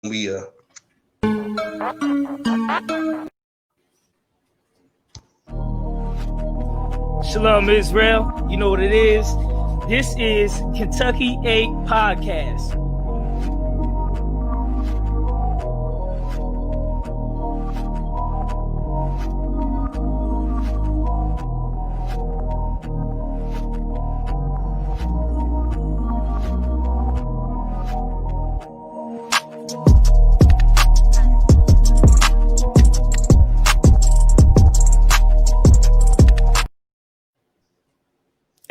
We Shalom, Israel. You know what it is. This is Kentucky 8 Podcast.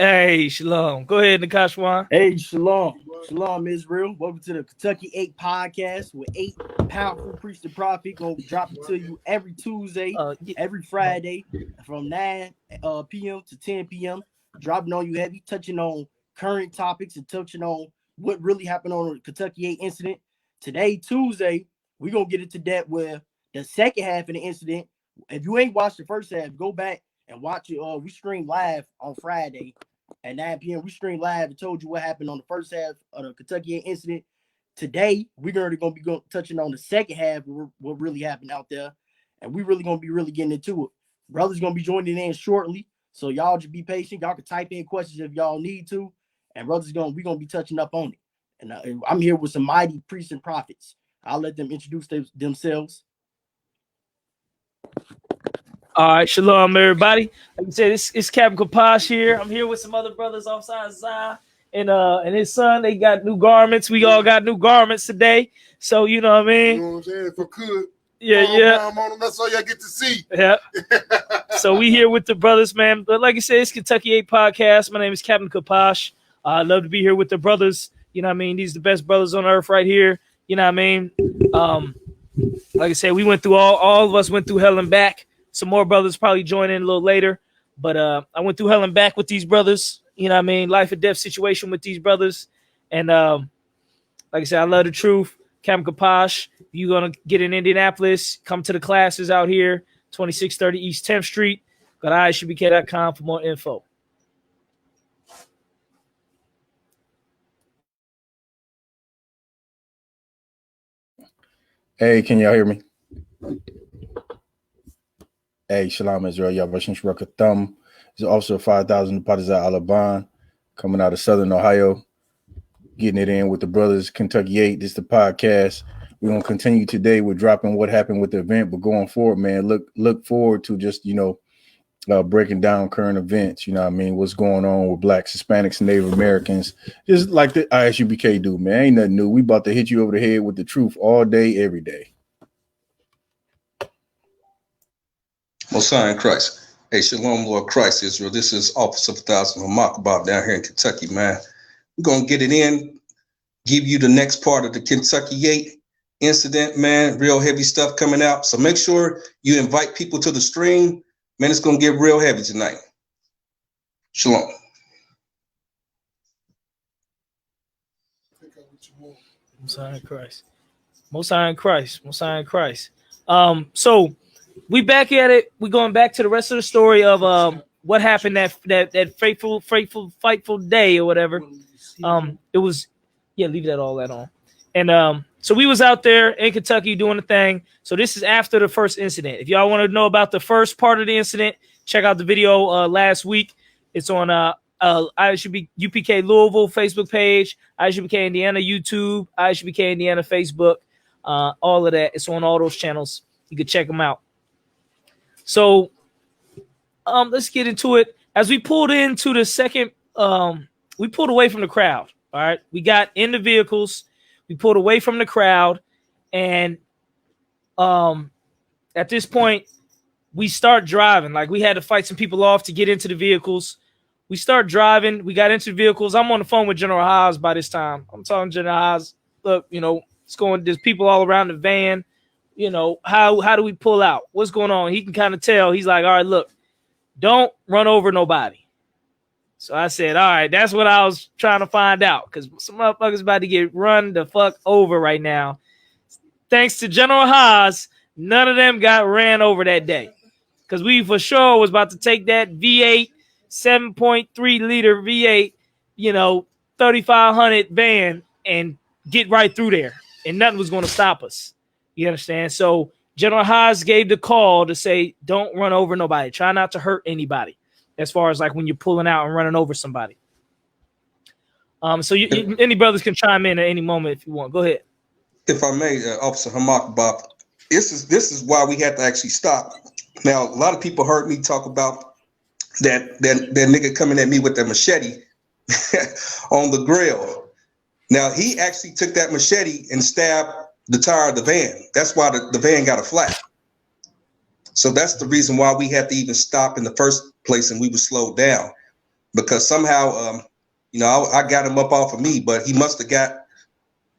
Hey, Shalom. Go ahead, Nakashwan. Hey, Shalom. Shalom, Israel. Welcome to the Kentucky 8 Podcast with 8 powerful preachers and prophets. Gonna drop it to you every Tuesday, every Friday from 9 p.m. to 10 p.m. Dropping on you heavy, touching on current topics and touching on what really happened on the Kentucky 8 incident. Today, Tuesday, we're going to get into that with the second half of the incident. If you ain't watched the first half, go back and watch it. We stream live on Friday at 9 p.m. We streamed live and told you what happened on the first half of the Kentucky incident. Today, we're going to be touching on the second half, what really happened out there. And we're really going to be really getting into it. Brother's going to be joining in shortly. So y'all just be patient. Y'all can type in questions if y'all need to. And we're going to be touching up on it. And I'm here with some mighty priests and prophets. I'll let them introduce themselves. All right, Shalom, everybody. Like you said, it's Captain Kapash here. I'm here with some other brothers offside Zah and his son. They got new garments. We all got new garments today. So, you know what I mean? You know what I'm saying? If I could. Yeah. On them, that's all y'all get to see. Yeah. So we here with the brothers, man. But like I said, it's Kentucky 8 Podcast. My name is Captain Kapash. I love to be here with the brothers. You know what I mean? These are the best brothers on earth right here. You know what I mean? Like I said, we went through all of us went through hell and back. Some more brothers probably join in a little later. But I went through hell and back with these brothers. You know what I mean? Life or death situation with these brothers. And like I said, I love the truth. Captain Kapash, you're going to get in Indianapolis. Come to the classes out here. 2630 East 10th Street. Go to ISUPK.com for more info. Hey, can y'all hear me? Hey, Shalom Israel, Yavashin Shruka Thumb. There's also 5,000 Padizah Alabama coming out of Southern Ohio, getting it in with the brothers Kentucky 8. This is the podcast. We're going to continue today with dropping what happened with the event, but going forward, man, look forward to just, breaking down current events, you know what I mean? What's going on with Blacks, Hispanics, and Native Americans, just like the ISUPK do, man. Ain't nothing new. We about to hit you over the head with the truth all day, every day. Mosiah in Christ. Hey, Shalom, Lord Christ, Israel. This is Officer 1000 Hamakabab down here in Kentucky, man. We're going to get it in, give you the next part of the Kentucky 8 incident, man. Real heavy stuff coming out. So make sure you invite people to the stream. Man, it's going to get real heavy tonight. Shalom. Mosiah in Christ. Mosiah in Christ. Mosiah in Christ. So we back at it. We're going back to the rest of the story of what happened that fightful day or whatever. It was, leave all that on. And so we was out there in Kentucky doing the thing. So this is after the first incident. If y'all want to know about the first part of the incident, check out the video last week. It's on I.S.U.P.K. Louisville Facebook page, I.S.U.P.K. Indiana YouTube, I.S.U.P.K. Indiana Facebook, all of that. It's on all those channels. You can check them out. So let's get into it. As we pulled into the second, we pulled away from the crowd. All right. We got in the vehicles. We pulled away from the crowd. And at this point, we start driving. Like, we had to fight some people off to get into the vehicles. We start driving. We got into the vehicles. I'm on the phone with General Haas by this time. I'm telling General Haas, look, it's going, there's people all around the van. How do we pull out? What's going on? He can kind of tell. He's like, all right, look, don't run over nobody. So I said, all right, that's what I was trying to find out, because some motherfuckers about to get run the fuck over right now. Thanks to General Haas, none of them got ran over that day, because we for sure was about to take that V8, 7.3 liter V8, 3,500 van and get right through there. and nothing was going to stop us. You understand? So General Haas gave the call to say, don't run over nobody. Try not to hurt anybody, as far as like when you're pulling out and running over somebody. So any brothers can chime in at any moment if you want. Go ahead. If I may, Officer Hamak Bob, this is why we had to actually stop. Now, a lot of people heard me talk about that nigga coming at me with that machete on the grill. Now, he actually took that machete and stabbed the tire of the van. That's why the van got a flat. So that's the reason why we had to even stop in the first place, and we were slowed down, because somehow, I got him up off of me, but he must have got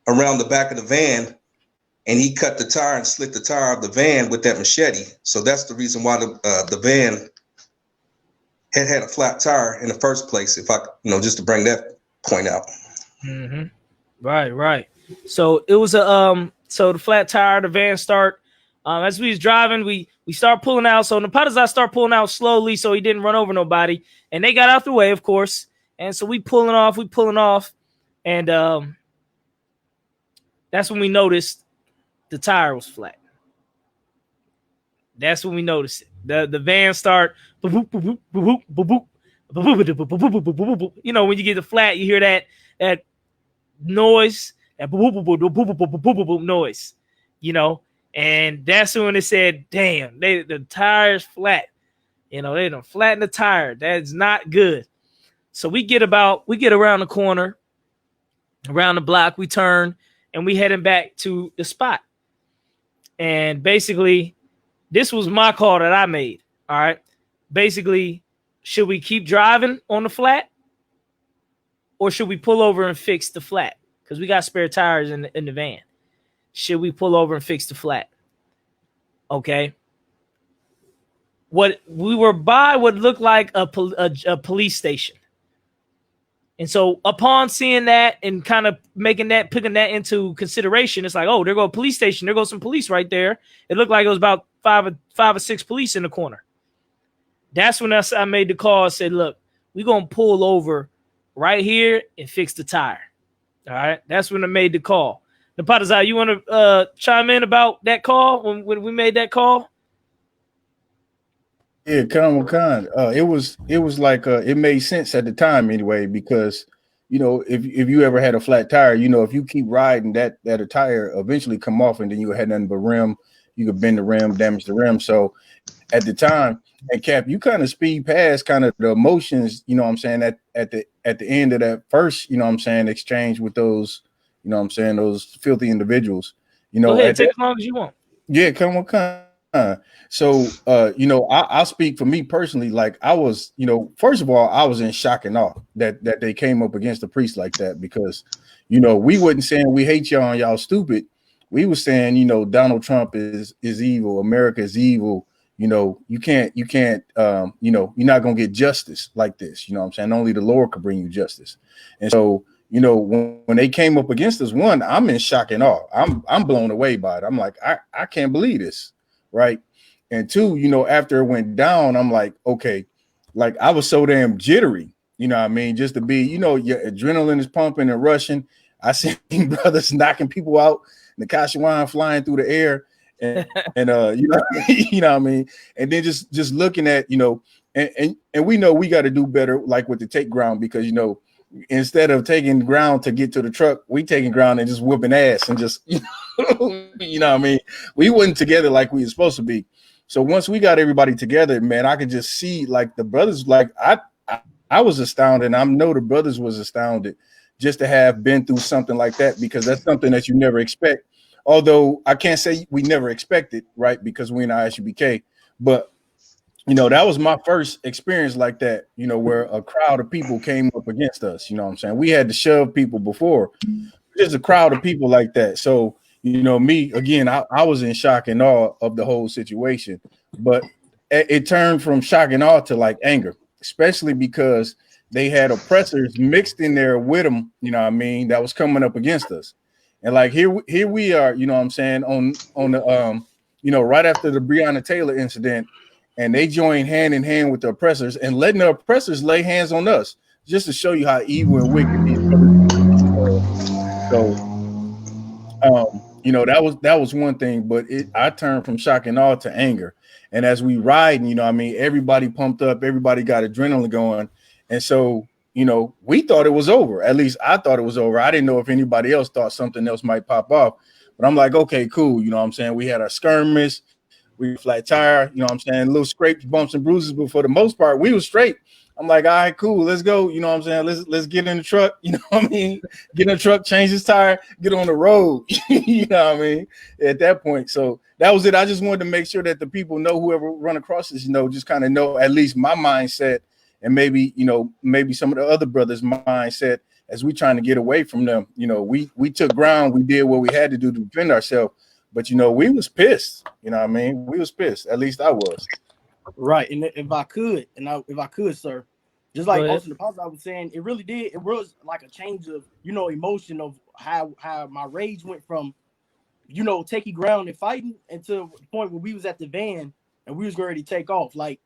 around the back of the van, and he cut the tire and slit the tire of the van with that machete. So that's the reason why the van had a flat tire in the first place. If I, just to bring that point out. Mm-hmm. Right. So it was so the flat tire, the van start. As we was driving, we start pulling out. So Napatazai start pulling out slowly, so he didn't run over nobody, and they got out the way, of course. And so we pulling off, and that's when we noticed the tire was flat. That's when we noticed it. The van start. When you get the flat, you hear that noise, that noise, and that's when it said, "Damn, the tire's flat." They done flatten the tire. That's not good. So we get around the corner, around the block, we turn, and we heading back to the spot. And basically, this was my call that I made. All right. Basically, should we keep driving on the flat, or should we pull over and fix the flat? Because we got spare tires in the van. Should we pull over and fix the flat? Okay. What we were by what looked like a police station. And so upon seeing that and kind of putting that into consideration, it's like, oh, there go a police station. There goes some police right there. It looked like it was about five or six police in the corner. That's when I made the call and said, look, we're going to pull over right here and fix the tire. All right. That's when I made the call. Napatazai, you want to chime in about that call when we made that call? Yeah, Khan. It was like it made sense at the time anyway, because if you ever had a flat tire, if you keep riding that a tire eventually come off, and then you had nothing but rim, you could bend the rim, damage the rim. So at the time, and Cap, you kind of speed past kind of the emotions, at the end of that first, exchange with those, those filthy individuals. Go ahead, take as long as you want. Yeah, come on. So, I'll speak for me personally. Like I was, first of all, I was in shock and awe that they came up against a priest like that, because, we wasn't saying we hate y'all and y'all stupid. We were saying, Donald Trump is evil. America is evil. You can't, you're not going to get justice like this. Only the Lord could bring you justice. And so, when they came up against us, one, I'm in shock and awe. I'm blown away by it. I'm like, I can't believe this. Right. And two, after it went down, I'm like, okay, like I was so damn jittery, just to be, your adrenaline is pumping and rushing. I seen brothers knocking people out, the Kashawan flying through the air, and and then just looking at, and we know we got to do better, like with the take ground, because, instead of taking ground to get to the truck, we taking ground and just whooping ass and just, we wasn't together like we were supposed to be. So once we got everybody together, man, I could just see like the brothers, like I was astounded, and I know the brothers was astounded just to have been through something like that, because that's something that you never expect. Although I can't say we never expected, right? Because we in I.S.U.P.K, but that was my first experience like that, where a crowd of people came up against us. We had to shove people before. There's a crowd of people like that. So, me, again, I was in shock and awe of the whole situation. But it turned from shock and awe to like anger, especially because they had oppressors mixed in there with them, that was coming up against us. And like here we are, on the right after the Breonna Taylor incident. And they joined hand in hand with the oppressors and letting the oppressors lay hands on us, just to show you how evil and wicked these brothers are. So You know, that was one thing, but I turned from shock and awe to anger. And as we ride, you know, I mean, everybody pumped up, everybody got adrenaline going, and so you know, we thought it was over. At least I thought it was over. I didn't know if anybody else thought something else might pop off, but I'm like, okay, cool. You know what I'm saying? We had our skirmish, we flat tire, you know what I'm saying? Little scrapes, bumps, and bruises, but for the most part, we was straight. I'm like, all right, cool, let's go. You know what I'm saying? Let's get in the truck. You know what I mean? Get in the truck, change his tire, get on the road. You know what I mean? At that point. So that was it. I just wanted to make sure that the people know, whoever run across this, you know, just kind of know at least my mindset, and maybe, you know, maybe some of the other brothers' mindset as we trying to get away from them. You know, we took ground, we did what we had to do to defend ourselves. But, you know, we was pissed. You know what I mean? We was pissed. At least I was. Right. And if I could, sir, just like Austin the Pastor, I was saying, it really did. It was like a change of, you know, emotion of how my rage went from, you know, taking ground and fighting until the point where we was at the van and we was ready to take off. Like,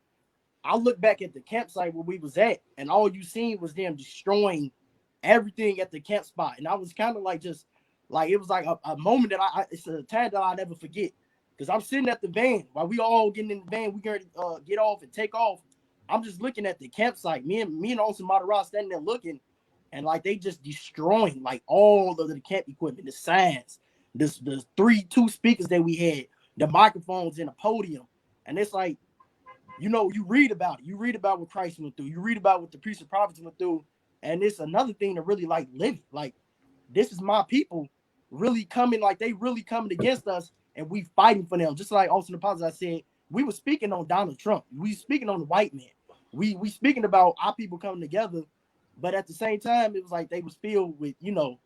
I look back at the campsite where we was at, and all you seen was them destroying everything at the camp spot. And I was kind of like, just like, it was like a moment that it's a time that I'll never forget. Because I'm sitting at the van while we all getting in the van, we going to get off and take off. I'm just looking at the campsite. Me and Austin Madara standing there looking, and like they just destroying like all of the camp equipment, the signs, the 2 speakers that we had, the microphones and the podium. And it's like, you know, you read about it. You read about what Christ went through. You read about what the priests and prophets went through. And it's another thing to really like live. Like, this is my people really coming, like they really coming against us, and we fighting for them. Just like Austin the Pastor, I said, we were speaking on Donald Trump. We speaking on the white man. We speaking about our people coming together. But at the same time, it was like they was filled with, you know,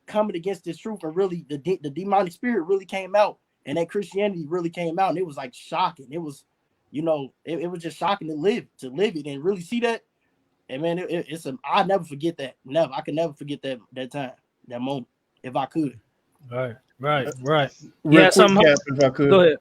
coming against this truth, and really the demonic spirit really came out, and that Christianity really came out, and it was like shocking. It was, you know, it was just shocking to live it and really see that. And man, I'll never forget that. Never. I can never forget that time, that moment, if I could. Right. Yeah, somehow. If I could. Go ahead.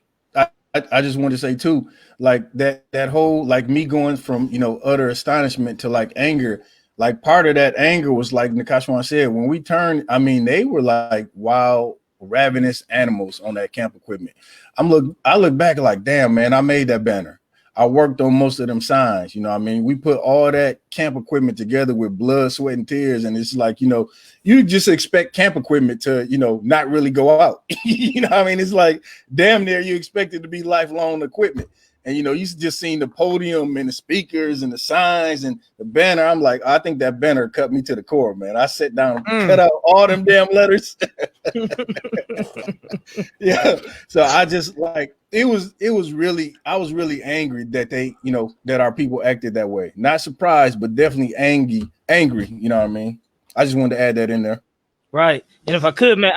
I just want to say too, like that whole, like me going from, you know, utter astonishment to like anger, like part of that anger was like Nakashwan said, when we turned, I mean, they were like wild, ravenous animals on that camp equipment. I look back like, damn, man, I made that banner. I worked on most of them signs. You know what I mean? We put all that camp equipment together with blood, sweat, and tears. And it's like, you know, you just expect camp equipment to, you know, not really go out. You know what I mean? It's like, damn near you expect it to be lifelong equipment. And, you know, you just seen the podium and the speakers and the signs and the banner. I'm like, I think that banner cut me to the core, man. I sat down and cut out all them damn letters. Yeah. So I just like, I was really angry that they, you know, that our people acted that way. Not surprised, but definitely angry. You know what I mean? I just wanted to add that in there. Right. And if I could, man,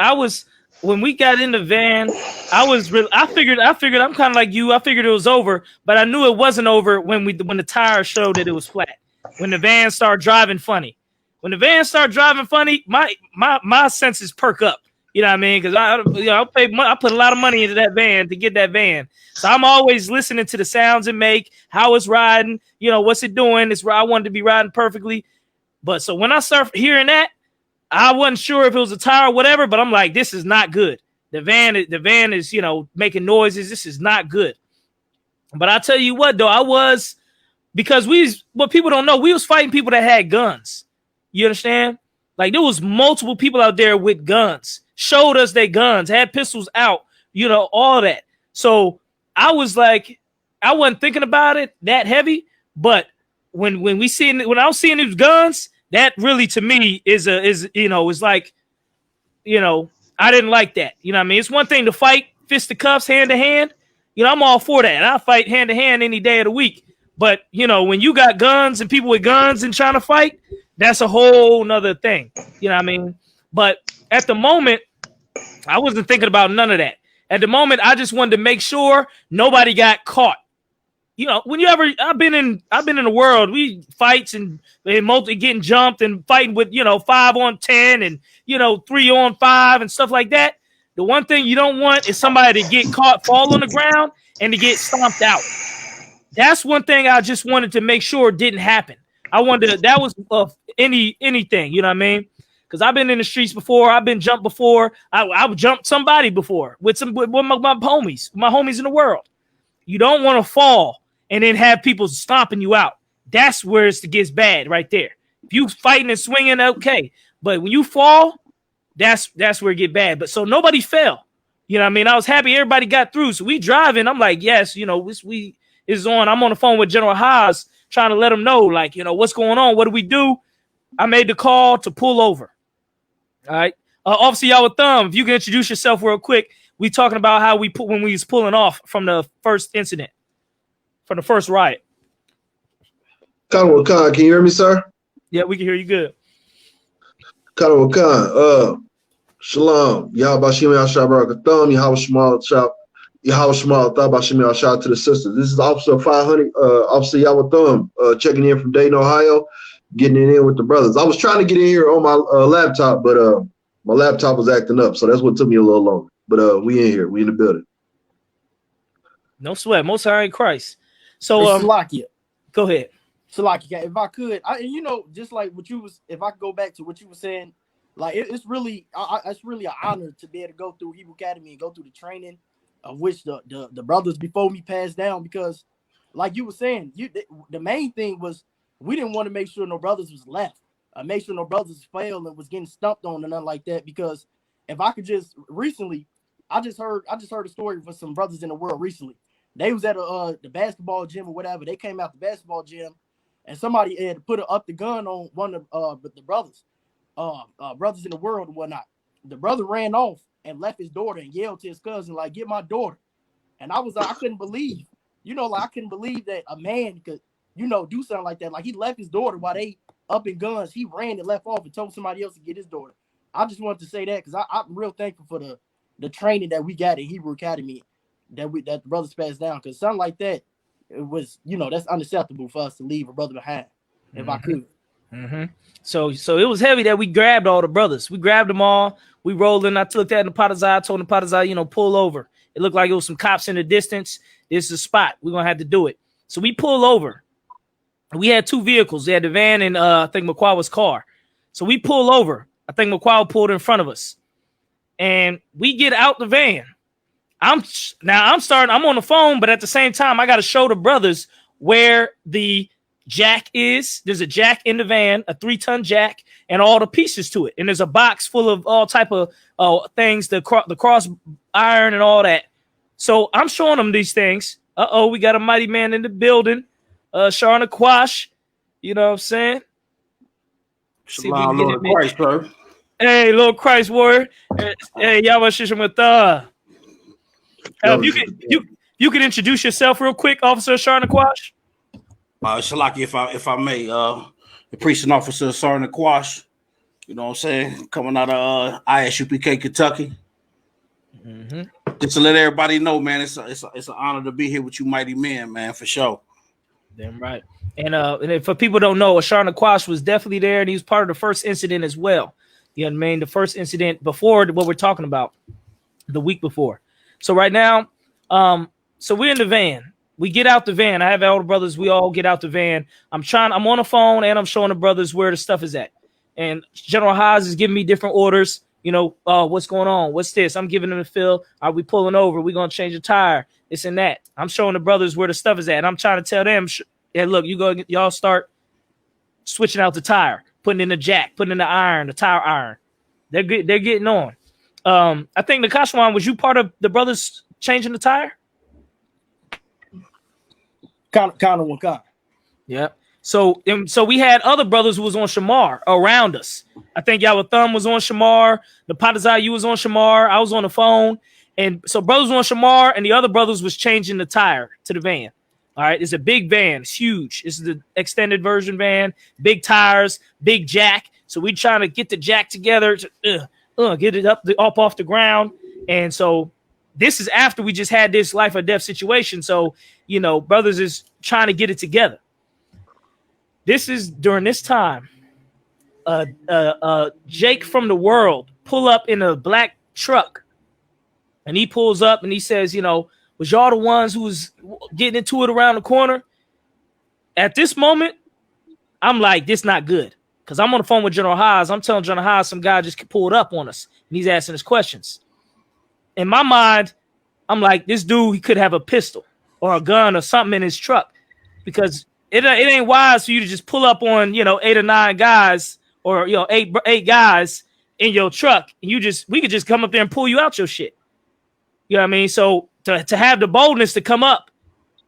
when we got in the van, I figured I'm kind of like you. I figured it was over, but I knew it wasn't over when the tires showed that it was flat. When the van started driving funny. When the van started driving funny, my senses perk up. You know what I mean? Because I put a lot of money into that van to get that van. So I'm always listening to the sounds it make, how it's riding, you know, what's it doing. I wanted to be riding perfectly. But so when I start hearing that, I wasn't sure if it was a tire or whatever, but I'm like, this is not good. The van is, you know, making noises. This is not good. But I tell you what, though, because what people don't know, we was fighting people that had guns. You understand? Like, there was multiple people out there with guns, showed us their guns, had pistols out, you know, all that. So I was like, I wasn't thinking about it that heavy, but when I was seeing these guns, that really to me is like, you know, I didn't like that. You know what I mean? It's one thing to fight fist to cuffs, hand to hand. You know, I'm all for that. I'll fight hand to hand any day of the week. But, you know, when you got guns and people with guns and trying to fight, that's a whole nother thing. You know what I mean? But at the moment, I wasn't thinking about none of that. At the moment, I just wanted to make sure nobody got caught. You know, I've been in the world, we fights and getting jumped and fighting with, you know, 5 on 10 and, you know, 3 on 5 and stuff like that. The one thing you don't want is somebody to get caught, fall on the ground, and to get stomped out. That's one thing I just wanted to make sure didn't happen. That was anything, you know what I mean? because I've been in the streets before. I've been jumped before. I would jump somebody before with my homies in the world. You don't want to fall and then have people stomping you out. That's where it gets bad right there. If you fighting and swinging, okay. But when you fall, that's where it get bad. But so nobody fell. You know what I mean? I was happy everybody got through. So we driving. I'm like, yes, you know, we is on. I'm on the phone with General Haas trying to let him know, like, you know, what's going on? What do we do? I made the call to pull over. All right. Officer Yahweh, if you can introduce yourself real quick. We talking about how when we was pulling off from the first incident, from the first riot. Khan, can you hear me, sir? Yeah, we can hear you good. Khan, Shalom. Yahbashim Yashab Barakatham, Yahweh Shemal Thabashim Yashab to the sisters. This is Officer 500, Officer Yahweh checking in from Dayton, Ohio, getting it in with the brothers. I was trying to get in here on my laptop, but my laptop was acting up, so that's what took me a little longer. But we in here, we in the building. No sweat, most high in Christ. So Salakia. Go ahead. Salakia, if I could, you know, just like what you was, if I could go back to what you were saying, like it's really an honor to be able to go through Hebrew Academy and go through the training of which the brothers before me passed down, because like you were saying, the main thing was we didn't want to make sure no brothers was left, make sure no brothers failed and was getting stumped on and nothing like that. Because if I could just recently, I just heard a story from some brothers in the world recently. They was at the basketball gym or whatever. They came out the basketball gym, and somebody had put up the gun on one of the brothers, brothers in the world and whatnot. The brother ran off and left his daughter and yelled to his cousin, like, "Get my daughter!" And I was like, I couldn't believe, I couldn't believe that a man could, do something like that. Like, he left his daughter while they up in guns. He ran and left off and told somebody else to get his daughter. I just wanted to say that because I'm real thankful for the training that we got at Hebrew Academy that the brothers passed down, because something like that, it was, that's unacceptable for us to leave a brother behind, if I could. Mm-hmm. So it was heavy that we grabbed all the brothers. We grabbed them all. We rolled in. I took that in the Potter's Eye. I told the Potter's Eye, pull over. It looked like it was some cops in the distance. This is a spot. We're going to have to do it. So we pull over. We had two vehicles. We had the van and I think McQuawa's car. So we pull over. I think McQuawa pulled in front of us. And we get out the van. I'm on the phone, but at the same time, I got to show the brothers where the jack is. There's a jack in the van, a 3-ton jack, and all the pieces to it. And there's a box full of all type of things, the cross iron and all that. So I'm showing them these things. We got a mighty man in the building. Sharna Quash, you know what I'm saying? Shalom, Lord Christ, bro. Hey, Lord Christ warrior. Hey, Yahweh Shishim with you can introduce yourself real quick, Officer Sharna Quash. Shalaki, if I may, the priest and officer Sharna Quash, you know what I'm saying, coming out of I.S.U.P.K, Kentucky. Mm-hmm. Just to let everybody know, man, it's an honor to be here with you mighty men, man, for sure. Damn right. And for people who don't know, Sharna Quash was definitely there, and he was part of the first incident as well. You know what I mean? The first incident before what we're talking about, the week before. So right now, so we're in the van. We get out the van. I have all the brothers. We all get out the van. I'm on the phone and I'm showing the brothers where the stuff is at. And General Haas is giving me different orders. What's going on? What's this? I'm giving them a feel. Are we pulling over? We're going to change the tire. This and that. I'm showing the brothers where the stuff is at. And I'm trying to tell them, look, y'all start switching out the tire, putting in the jack, putting in the iron, the tire iron. They're getting on. I think the Kashwan, was you part of the brothers changing the tire? Kind of one kind. Yeah. So we had other brothers who was on Shamar around us. I think Yahweh Thumb was on Shamar. The Potazai, you was on Shamar. I was on the phone. And so brothers were on Shamar, and the other brothers was changing the tire to the van. All right. It's a big van. It's huge. It's the extended version van. Big tires, big jack. So we trying to get the jack together to get it up off the ground. And so this is after we just had this life or death situation. So, brothers is trying to get it together. This is during this time, Jake from the world pull up in a black truck, and he pulls up and he says, was y'all the ones who was getting into it around the corner? At this moment, I'm like, this not good. Because I'm on the phone with General Haas. I'm telling General Haas some guy just pulled up on us and he's asking us questions. In my mind, I'm like, this dude, he could have a pistol or a gun or something in his truck, because it ain't wise for you to just pull up on, 8 or 9 guys or, eight guys in your truck. And we could just come up there and pull you out your shit. You know what I mean? So to have the boldness to come up,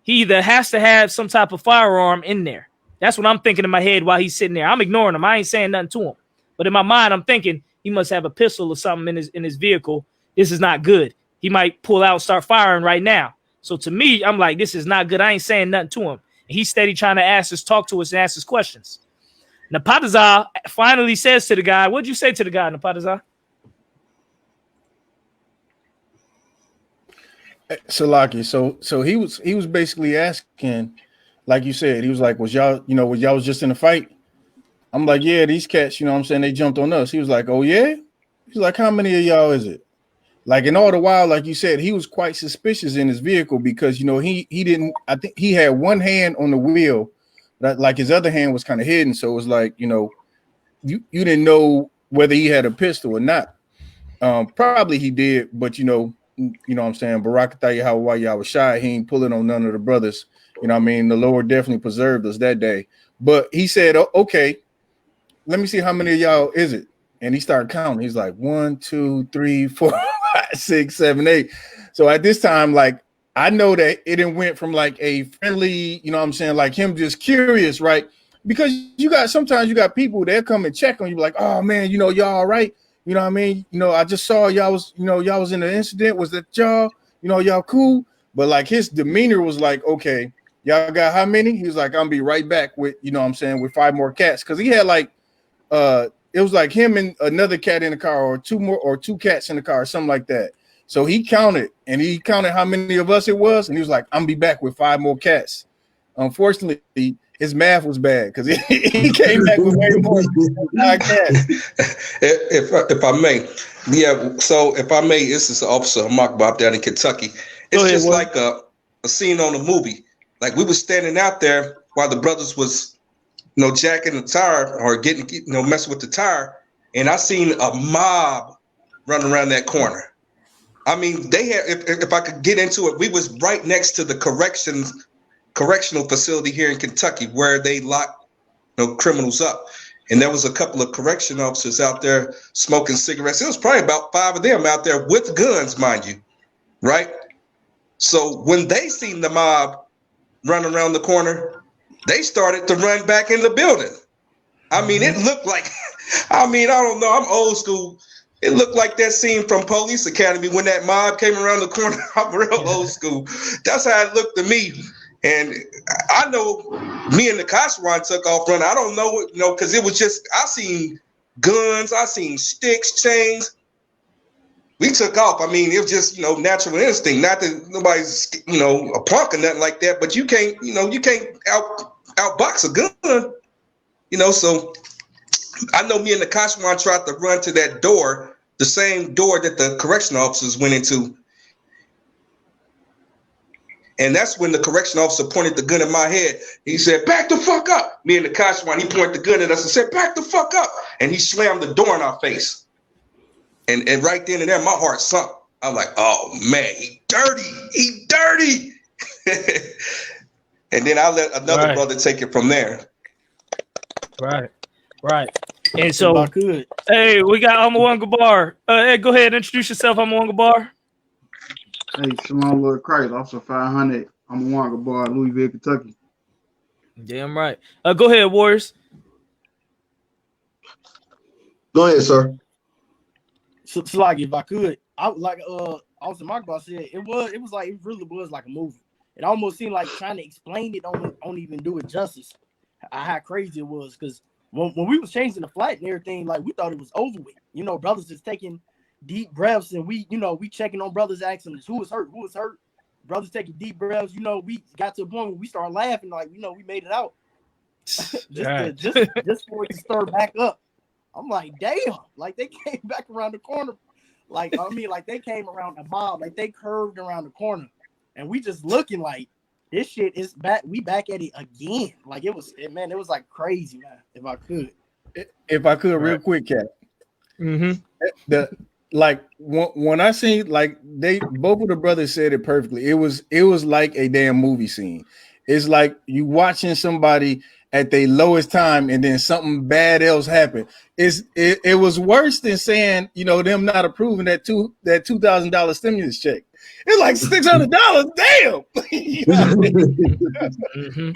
he either has to have some type of firearm in there. That's what I'm thinking in my head while he's sitting there. I'm ignoring him. I ain't saying nothing to him. But in my mind, I'm thinking he must have a pistol or something in his vehicle. This is not good. He might pull out and start firing right now. So to me, I'm like, this is not good. I ain't saying nothing to him. And he's steady trying to talk to us and ask us questions. Napataza finally says to the guy, what'd you say to the guy, Napataza? Salaki. So he was basically asking, like you said, he was like, was y'all was just in a fight? I'm like, yeah, these cats, they jumped on us. He was like, oh yeah? He's like, how many of y'all is it? Like, in all the while, like you said, he was quite suspicious in his vehicle because, he didn't, I think he had one hand on the wheel, that like his other hand was kind of hidden. So it was like, you didn't know whether he had a pistol or not. Probably he did, but what I'm saying, Barakatah Yahweh Yahweh Shai, he ain't pulling on none of the brothers. You know what I mean? The Lord definitely preserved us that day. But he said, oh, okay, let me see how many of y'all is it. And he started counting. He's like 1, 2, 3, 4, 5, 6, 7, 8. So at this time, like, I know that it didn't went from like a friendly, like him just curious, right? Because sometimes you got people that come and check on you, like, oh man, y'all all right? You know what I mean? I just saw y'all was in the incident. Was that y'all? Y'all cool? But like his demeanor was like, okay, y'all got how many? He was like, I'm gonna be right back with, with 5 more cats. Cause he had like, it was like him and another cat in the car, or 2 cats in the car, or something like that. So he counted how many of us it was. And he was like, I'm gonna be back with 5 more cats. Unfortunately, his math was bad because he came back with way more cats. If I may, yeah. So if I may, this is Officer Mark Bob down in Kentucky. It's just like a scene on a movie. Like we were standing out there while the brothers was, jacking the tire or getting, messing with the tire, and I seen a mob running around that corner. I mean, they had. If I could get into it, we was right next to the correctional facility here in Kentucky where they lock criminals up. And there was a couple of correction officers out there smoking cigarettes. It was probably about 5 of them out there with guns, mind you, right? So when they seen the mob run around the corner, they started to run back in the building. I mean, it looked like, I don't know, I'm old school. It looked like that scene from Police Academy when that mob came around the corner. I'm real old school. That's how it looked to me. And I know me and the Kashwan took off running. I don't know, because it was just, I seen guns, I seen sticks, chains. We took off. I mean, it was just, natural instinct. Not that nobody's, a punk or nothing like that, but you can't, you can't outbox a gun, so I know me and the Kashwan tried to run to that door, the same door that the correction officers went into. And that's when the correction officer pointed the gun at my head. He said, back the fuck up. Me and the Kashwan, he pointed the gun at us and said, back the fuck up. And he slammed the door in our face. And right then and there, my heart sunk. I'm like, oh man, he dirty. And then I let another brother take it from there. Right. And so, hey, we got Amawang Gabar. Hey, go ahead and introduce yourself, Amawang Gabar. Hey, Shalom, Lord Christ, Officer 500. I'm a Wanga Bar, Louisville, Kentucky. Damn right. Go ahead, Warriors. Go ahead, sir. So like, if I could, I would like Officer Mark Bar said, it really was like a movie. It almost seemed like trying to explain it don't even do it justice. How crazy it was, because when we was changing the flight and everything, like we thought it was over with. Brothers just taking deep breaths, and we checking on brothers, asking us who was hurt. Brothers taking deep breaths. We got to a point where we started laughing, like we made it out. just for it to stir back up. I'm like, damn, like they came back around the corner, like they came around the mob, like they curved around the corner, and we just looking like this shit is back. We back at it again. Like it was like crazy, man. If I could. If I could, real quick, Cap. When I seen, like, they both of the brothers said it perfectly. It was like a damn movie scene. It's like you watching somebody at their lowest time and then something bad else happened. It was worse than saying, you know, them not approving that $2,000 stimulus check. It's like $600. Damn.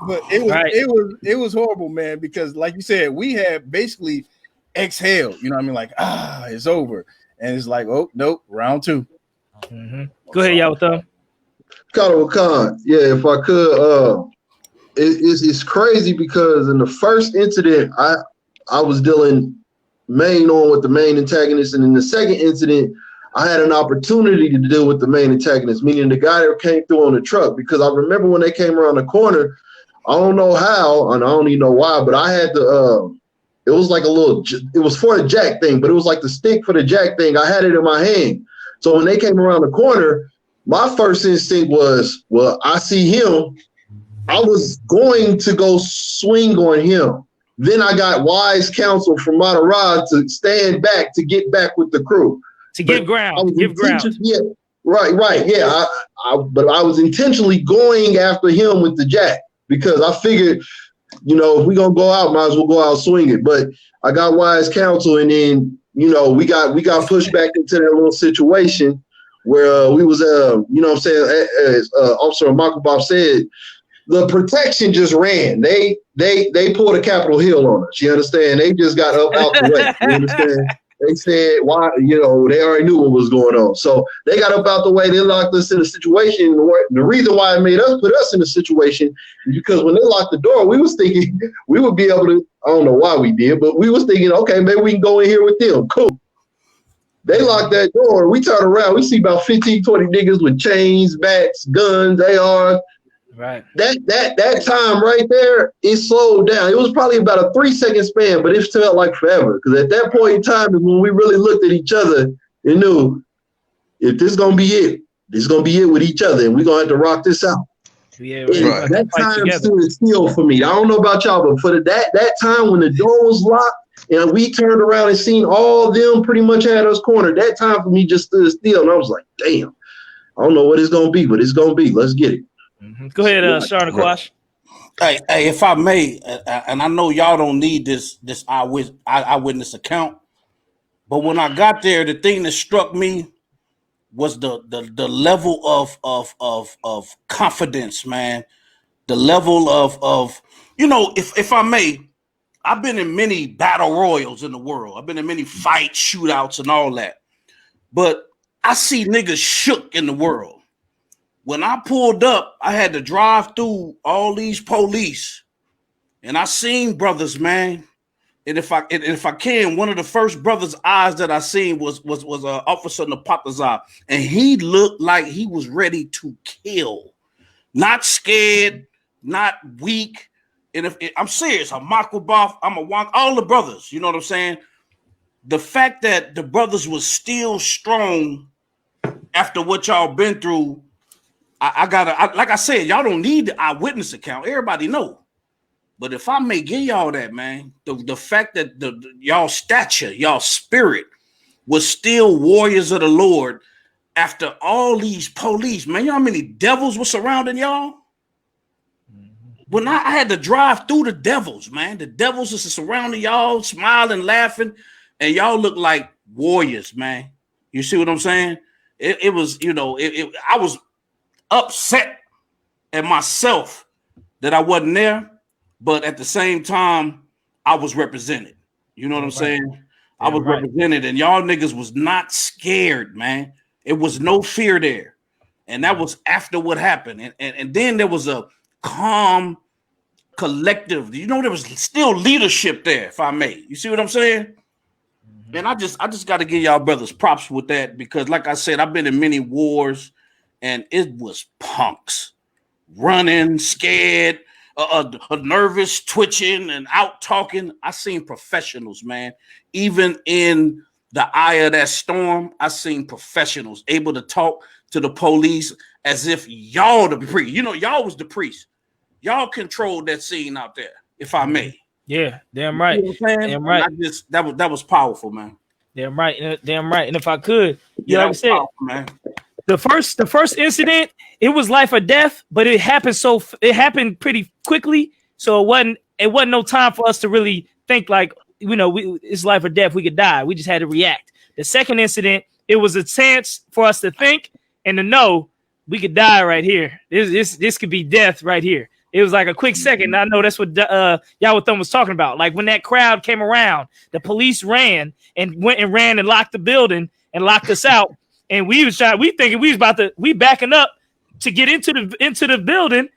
But it was horrible, man, because like you said, we had basically exhaled, you know what I mean? Like, it's over. And it's like, oh, nope, round two. Go ahead, y'all with them. Khan. Yeah, if I could, it's crazy because in the first incident, I was dealing main on with the main antagonist, and in the second incident, I had an opportunity to deal with the main antagonist, meaning the guy that came through on the truck. Because I remember when they came around the corner, I don't know how, and I don't even know why, but I had to. It was like it was for the jack thing, but it was like the stick for the jack thing. I had it in my hand. So when they came around the corner, my first instinct was, well, I see him. I was going to go swing on him. Then I got wise counsel from Monterey to stand back to get back with the crew. To give ground. Yeah, right. Yeah, but I was intentionally going after him with the jack because I figured, you know, if we're gonna go out, might as well go out swinging. But I got wise counsel, and then, you know, we got pushed back into that little situation where we was you know what I'm saying, as Officer Michael Bob said, the protection just ran. They pulled a Capitol Hill on us. You understand? They just got up out the way. You understand? They said, why, you know, they already knew what was going on. So they got up out the way. They locked us in a situation. The reason why it made us put us in a situation is because when they locked the door, we was thinking we would be able to, I don't know why we did, but we was thinking, okay, maybe we can go in here with them. Cool. They locked that door. We turn around. We see about 15, 20 niggas with chains, bats, guns, ARs. Right. That time right there, it slowed down. It was probably about a 3-second span, but it felt like forever. Because at that point in time is when we really looked at each other and knew if this is gonna be it, this is gonna be it with each other, and we're gonna have to rock this out. Yeah, right. That time stood still for me. I don't know about y'all, but for that time when the door was locked and we turned around and seen all them pretty much had us cornered, that time for me just stood still, and I was like, damn, I don't know what it's gonna be, but it's gonna be. Let's get it. Go ahead, Sean Aquash. Hey, if I may, and I know y'all don't need this eyewitness account, but when I got there, the thing that struck me was the level of confidence, man. The level of you know, if I may, I've been in many battle royals in the world. I've been in many fights, shootouts, and all that, but I see niggas shook in the world. When I pulled up, I had to drive through all these police, and I seen brothers, man. And if I can, one of the first brothers' eyes that I seen was Officer Napataza, and he looked like he was ready to kill, not scared, not weak. And I'm serious, I'm Makwabaf, I'm a Wank, all the brothers. You know what I'm saying? The fact that the brothers was still strong after what y'all been through. I like I said, y'all don't need the eyewitness account. Everybody know. But if I may give y'all that, man, the fact that y'all stature, y'all spirit was still warriors of the Lord after all these police, man, you know how many devils were surrounding y'all? When I had to drive through the devils, man, the devils was surrounding y'all, smiling, laughing, and y'all look like warriors, man. You see what I'm saying? It was, you know, I was upset at myself that I wasn't there, but at the same time, I was represented. You know what I'm saying? Yeah, I was represented, and y'all niggas was not scared, man. It was no fear there. And that was after what happened. And then there was a calm collective. You know, there was still leadership there, if I may. You see what I'm saying? And I just got to give y'all brothers props with that, because like I said, I've been in many wars, and it was punks running, scared, nervous, twitching, and out talking. I seen professionals, man. Even in the eye of that storm, I seen professionals able to talk to the police as if y'all the priest. You know, y'all was the priest. Y'all controlled that scene out there, if I may. Yeah, damn right. You know what I'm saying? Damn right. That was powerful, man. Damn right. Damn right. And if I could, Yeah, like I said, powerful, man. the first incident, it was life or death, but it happened pretty quickly. So it wasn't no time for us to really think like, it's life or death. We could die. We just had to react. The second incident, it was a chance for us to think and to know we could die right here. This could be death right here. It was like a quick second. I know that's what Yahweh was talking about. Like when that crowd came around, the police ran and locked the building and locked us out. And we thinking we backing up to get into the building,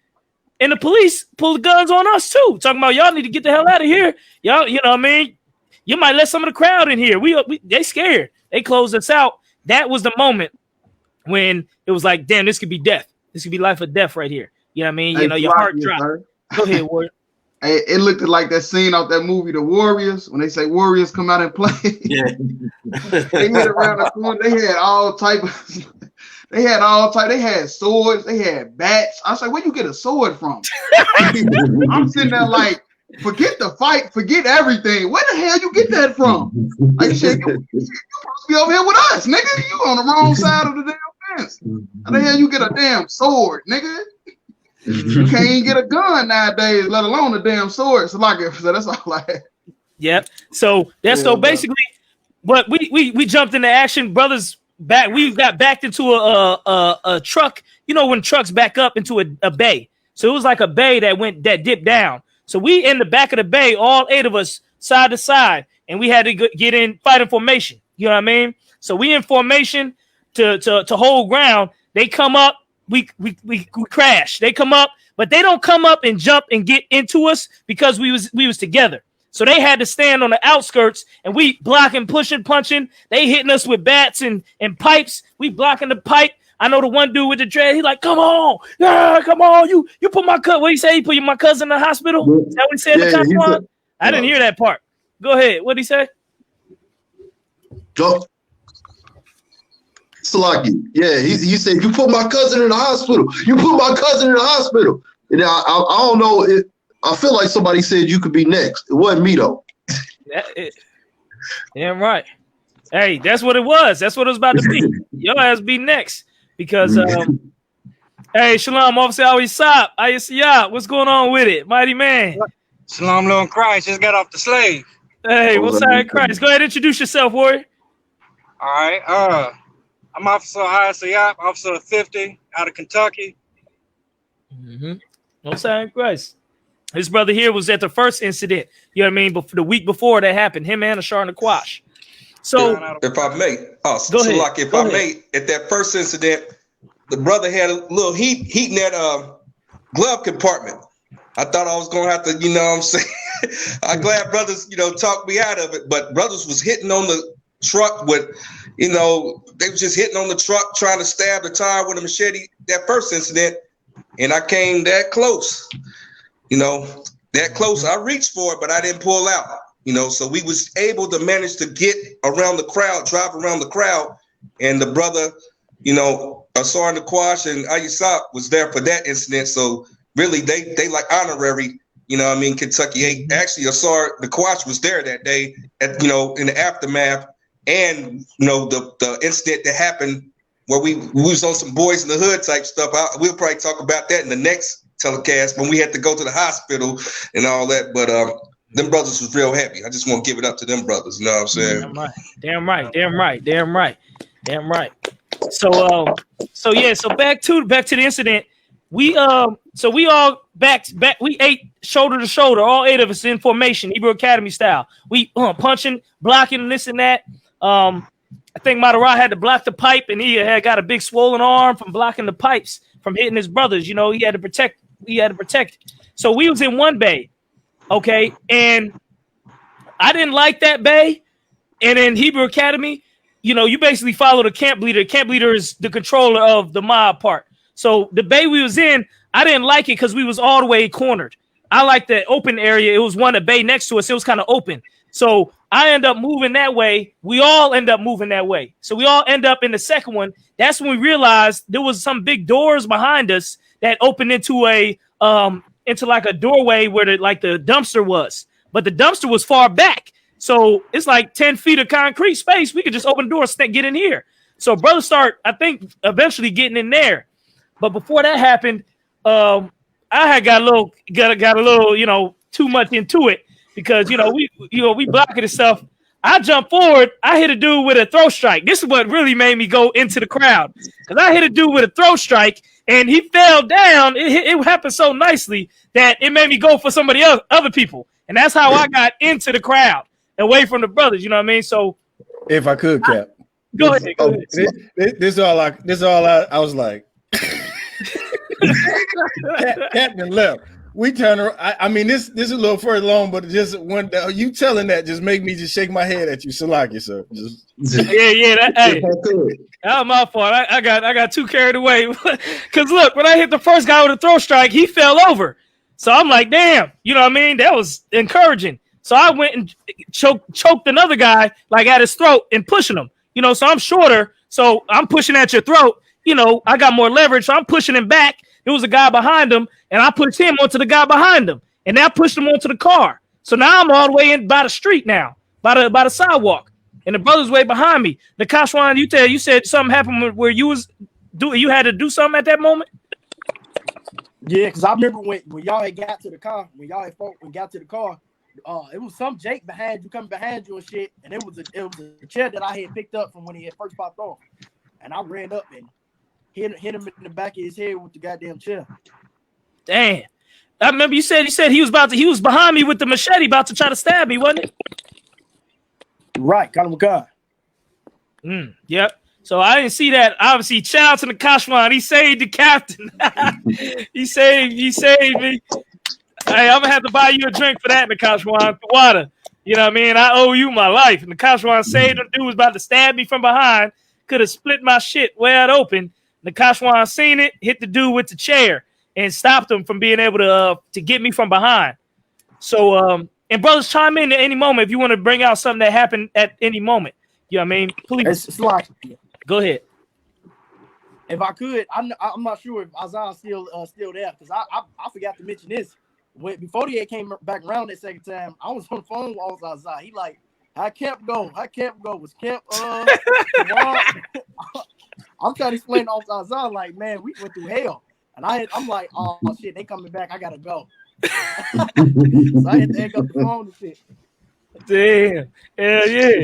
and the police pulled guns on us too, talking about y'all need to get the hell out of here. Y'all, you know what I mean? You might let some of the crowd in here. They scared. They closed us out. That was the moment when it was like, damn, this could be death. This could be life or death right here. You know what I mean? Hey, Your heart dropped. Go ahead, Warrior. Hey, it looked like that scene off that movie, The Warriors, when they say Warriors come out and play. Yeah. They hit around the corner. They had all type of. They had swords. They had bats. I was like, where you get a sword from? I'm sitting there like, forget the fight, forget everything. Where the hell you get that from? Like, shit, you supposed to be over here with us, nigga. You on the wrong side of the damn fence. How the hell you get a damn sword, nigga? You can't even get a gun nowadays, let alone a damn sword. So that's all I had. Yep. So basically, what we jumped into action, brothers. We got backed into a truck. You know when trucks back up into a bay. So it was like a bay that dipped down. So we in the back of the bay, all 8 of us, side to side, and we had to get in fighting formation. You know what I mean? So we in formation to hold ground. They come up, we crash. They come up, but they don't come up and jump and get into us because we was together. So they had to stand on the outskirts, and we blocking, pushing, punching. They hitting us with bats and pipes. We blocking the pipe. I know the one dude with the dread. He like, come on, yeah, come on. You put my cousin. What he say? He put my cousin in the hospital. Is that what he said? Yeah, I didn't hear that part. Go ahead. What did he say? Salaki. Yeah, he said, you put my cousin in the hospital. You put my cousin in the hospital. And I don't know. I feel like somebody said you could be next. It wasn't me though. Damn right. Hey, that's what it was. That's what it was about to be. Your ass be next because hey, Shalom, Officer I.S.U.P.K. I.S.U.P.K. What's going on with it, mighty man? Shalom, Lord Christ. Just got off the slave. Hey, what's up, Christ? Go ahead, introduce yourself, Warrior. All right. I'm Officer I.S.U.P.K, Officer 50 out of Kentucky. What's up, Christ? His brother here was at the first incident. You know what I mean? But the week before that happened, him and Ashar and Aquash. So, if I may, go ahead. Like if I may, at that first incident, the brother had a little heat in that glove compartment. I thought I was gonna have to, you know what I'm saying? I'm glad brothers, talked me out of it, but brothers was hitting on the truck with, they was just hitting on the truck, trying to stab the tire with a machete. That first incident, and I came that close. That close. I reached for it, but I didn't pull out. So we was able to manage to get around the crowd, drive around the crowd, and the brother, Asar and Aquash and I.S.U.P.K was there for that incident. So really, they like honorary. Kentucky 8. Actually, Asar the Aquash was there that day in the aftermath, and the incident that happened where we was on some boys in the hood type stuff. We'll probably talk about that in the next telecast when we had to go to the hospital and all that. But them brothers was real happy. I just want to give it up to them brothers. You know what I'm saying? Damn right. So yeah. So back to the incident. We all back. We ate shoulder to shoulder, all 8 of us in formation, Hebrew Academy style. We punching, blocking, this and that. I think Madarah had to block the pipe, and he had got a big swollen arm from blocking the pipes from hitting his brothers. He had to protect. So we was in one bay, okay, and I didn't like that bay. And in Hebrew Academy, you basically follow the camp leader. The camp leader is the controller of the mob part. So the bay we was in, I didn't like it because we was all the way cornered. I like the open area. It was a bay next to us. It was kind of open. So I end up moving that way. We all end up moving that way. So we all end up in the second one. That's when we realized there was some big doors behind us that opened into like a doorway where the dumpster was. but the dumpster was far back. So it's like 10 feet of concrete space. We could just open the door and get in here. So brothers start, I think, eventually getting in there. But before that happened, I had got a little, you know, too much into it because, we blocking and stuff. I jumped forward. I hit a dude with a throat strike. This is what really made me go into the crowd because I hit a dude with a throat strike and he fell down. It happened so nicely that it made me go for somebody else, other people. And that's how I got into the crowd, away from the brothers. You know what I mean? So if I could, Cap. Go ahead. This is all I was like. Captain left. We turn around. I mean, this is a little further along, but just when you telling that just make me just shake my head at you. Salaki, sir. That was my fault. I got too carried away. Because look, when I hit the first guy with a throw strike, he fell over. So I'm like, damn, you know what I mean? That was encouraging. So I went and choked another guy like at his throat and pushing him. You know, so I'm shorter, so I'm pushing at your throat. You know, I got more leverage, so I'm pushing him back. There was a guy behind him, and I pushed him onto the guy behind him, and that pushed him onto the car. So now I'm all the way in by the street now, by the sidewalk, and the brother's way behind me. The Kashwan, you said something happened where you had to do something at that moment. Yeah, because I remember when y'all had got to the car, when got to the car, it was some Jake coming behind you and shit, and it was a chair that I had picked up from when he had first popped off, and I ran up and hit him in the back of his head with the goddamn chair. Damn. I remember you said he was behind me with the machete about to try to stab me, wasn't it? Right, kind of a guy. Yep. So I didn't see that. Obviously, shout out to the Kashwan. He saved the captain. he saved me. Hey, I'm gonna have to buy you a drink for that, Nakashwan, for water. You know what I mean? I owe you my life. And Nakashwan saved him. Dude was about to stab me from behind. Could have split my shit wide open. Nakashwan seen it, hit the dude with the chair, and stopped him from being able to get me from behind. So, and brothers, chime in at any moment if you want to bring out something that happened at any moment. You know what I mean? Please. It's like, go ahead. If I could, I'm not sure if Azan's still there because I forgot to mention this. Before they came back around that second time, I was on the phone with Azan. He like, how Camp go? Was Camp I'm trying to explain to Azan like, man, we went through hell. And I'm like, oh shit, they coming back. I gotta go. So I had to hang up the phone and shit. Damn. Hell yeah.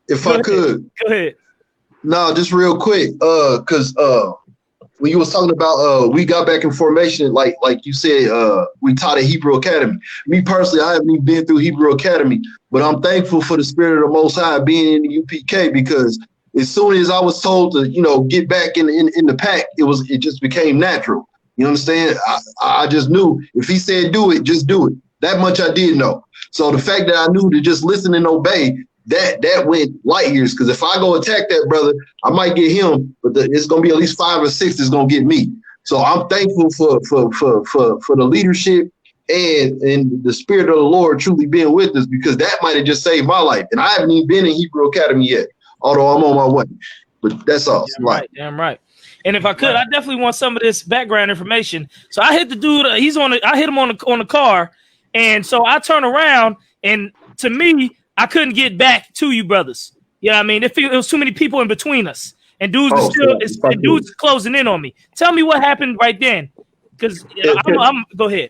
If I could. Go ahead. No, just real quick. Cause when you was talking about we got back in formation, like you said, we taught at Hebrew Academy. Me personally, I haven't even been through Hebrew Academy, but I'm thankful for the Spirit of the Most High being in the UPK because as soon as I was told to, get back in the pack, it just became natural. You understand? I just knew if he said do it, just do it. That much I did know. So the fact that I knew to just listen and obey, that went light years. Because if I go attack that brother, I might get him, but it's gonna be at least 5 or 6 that's gonna get me. So I'm thankful for the leadership and the Spirit of the Lord truly being with us because that might have just saved my life. And I haven't even been in Hebrew Academy yet, although I'm on my way. But that's all. Damn right. And if I could, I definitely want some of this background information. So I hit the dude. I hit him on the car, and so I turn around, and to me, I couldn't get back to you, brothers. You know what I mean? It was too many people in between us, and dudes is closing in on me. Tell me what happened right then, because I'm go ahead.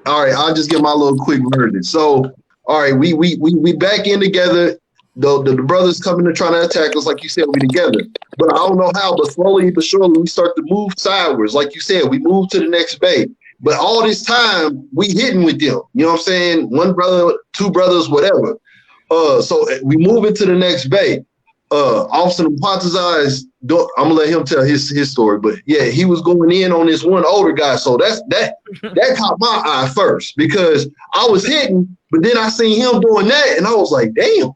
All right, I'll just give my little quick version. So, all right, we back in together. The brothers coming to trying to attack us, like you said, we together. But I don't know how, but slowly but surely we start to move sideways. Like you said, we move to the next bay. But all this time, we hitting with them. You know what I'm saying? One brother, 2 brothers, whatever. So we move into the next bay. Officer Pontaz's, I'm gonna let him tell his story. But yeah, he was going in on this one older guy. So that caught my eye first because I was hitting, but then I seen him doing that, and I was like, damn.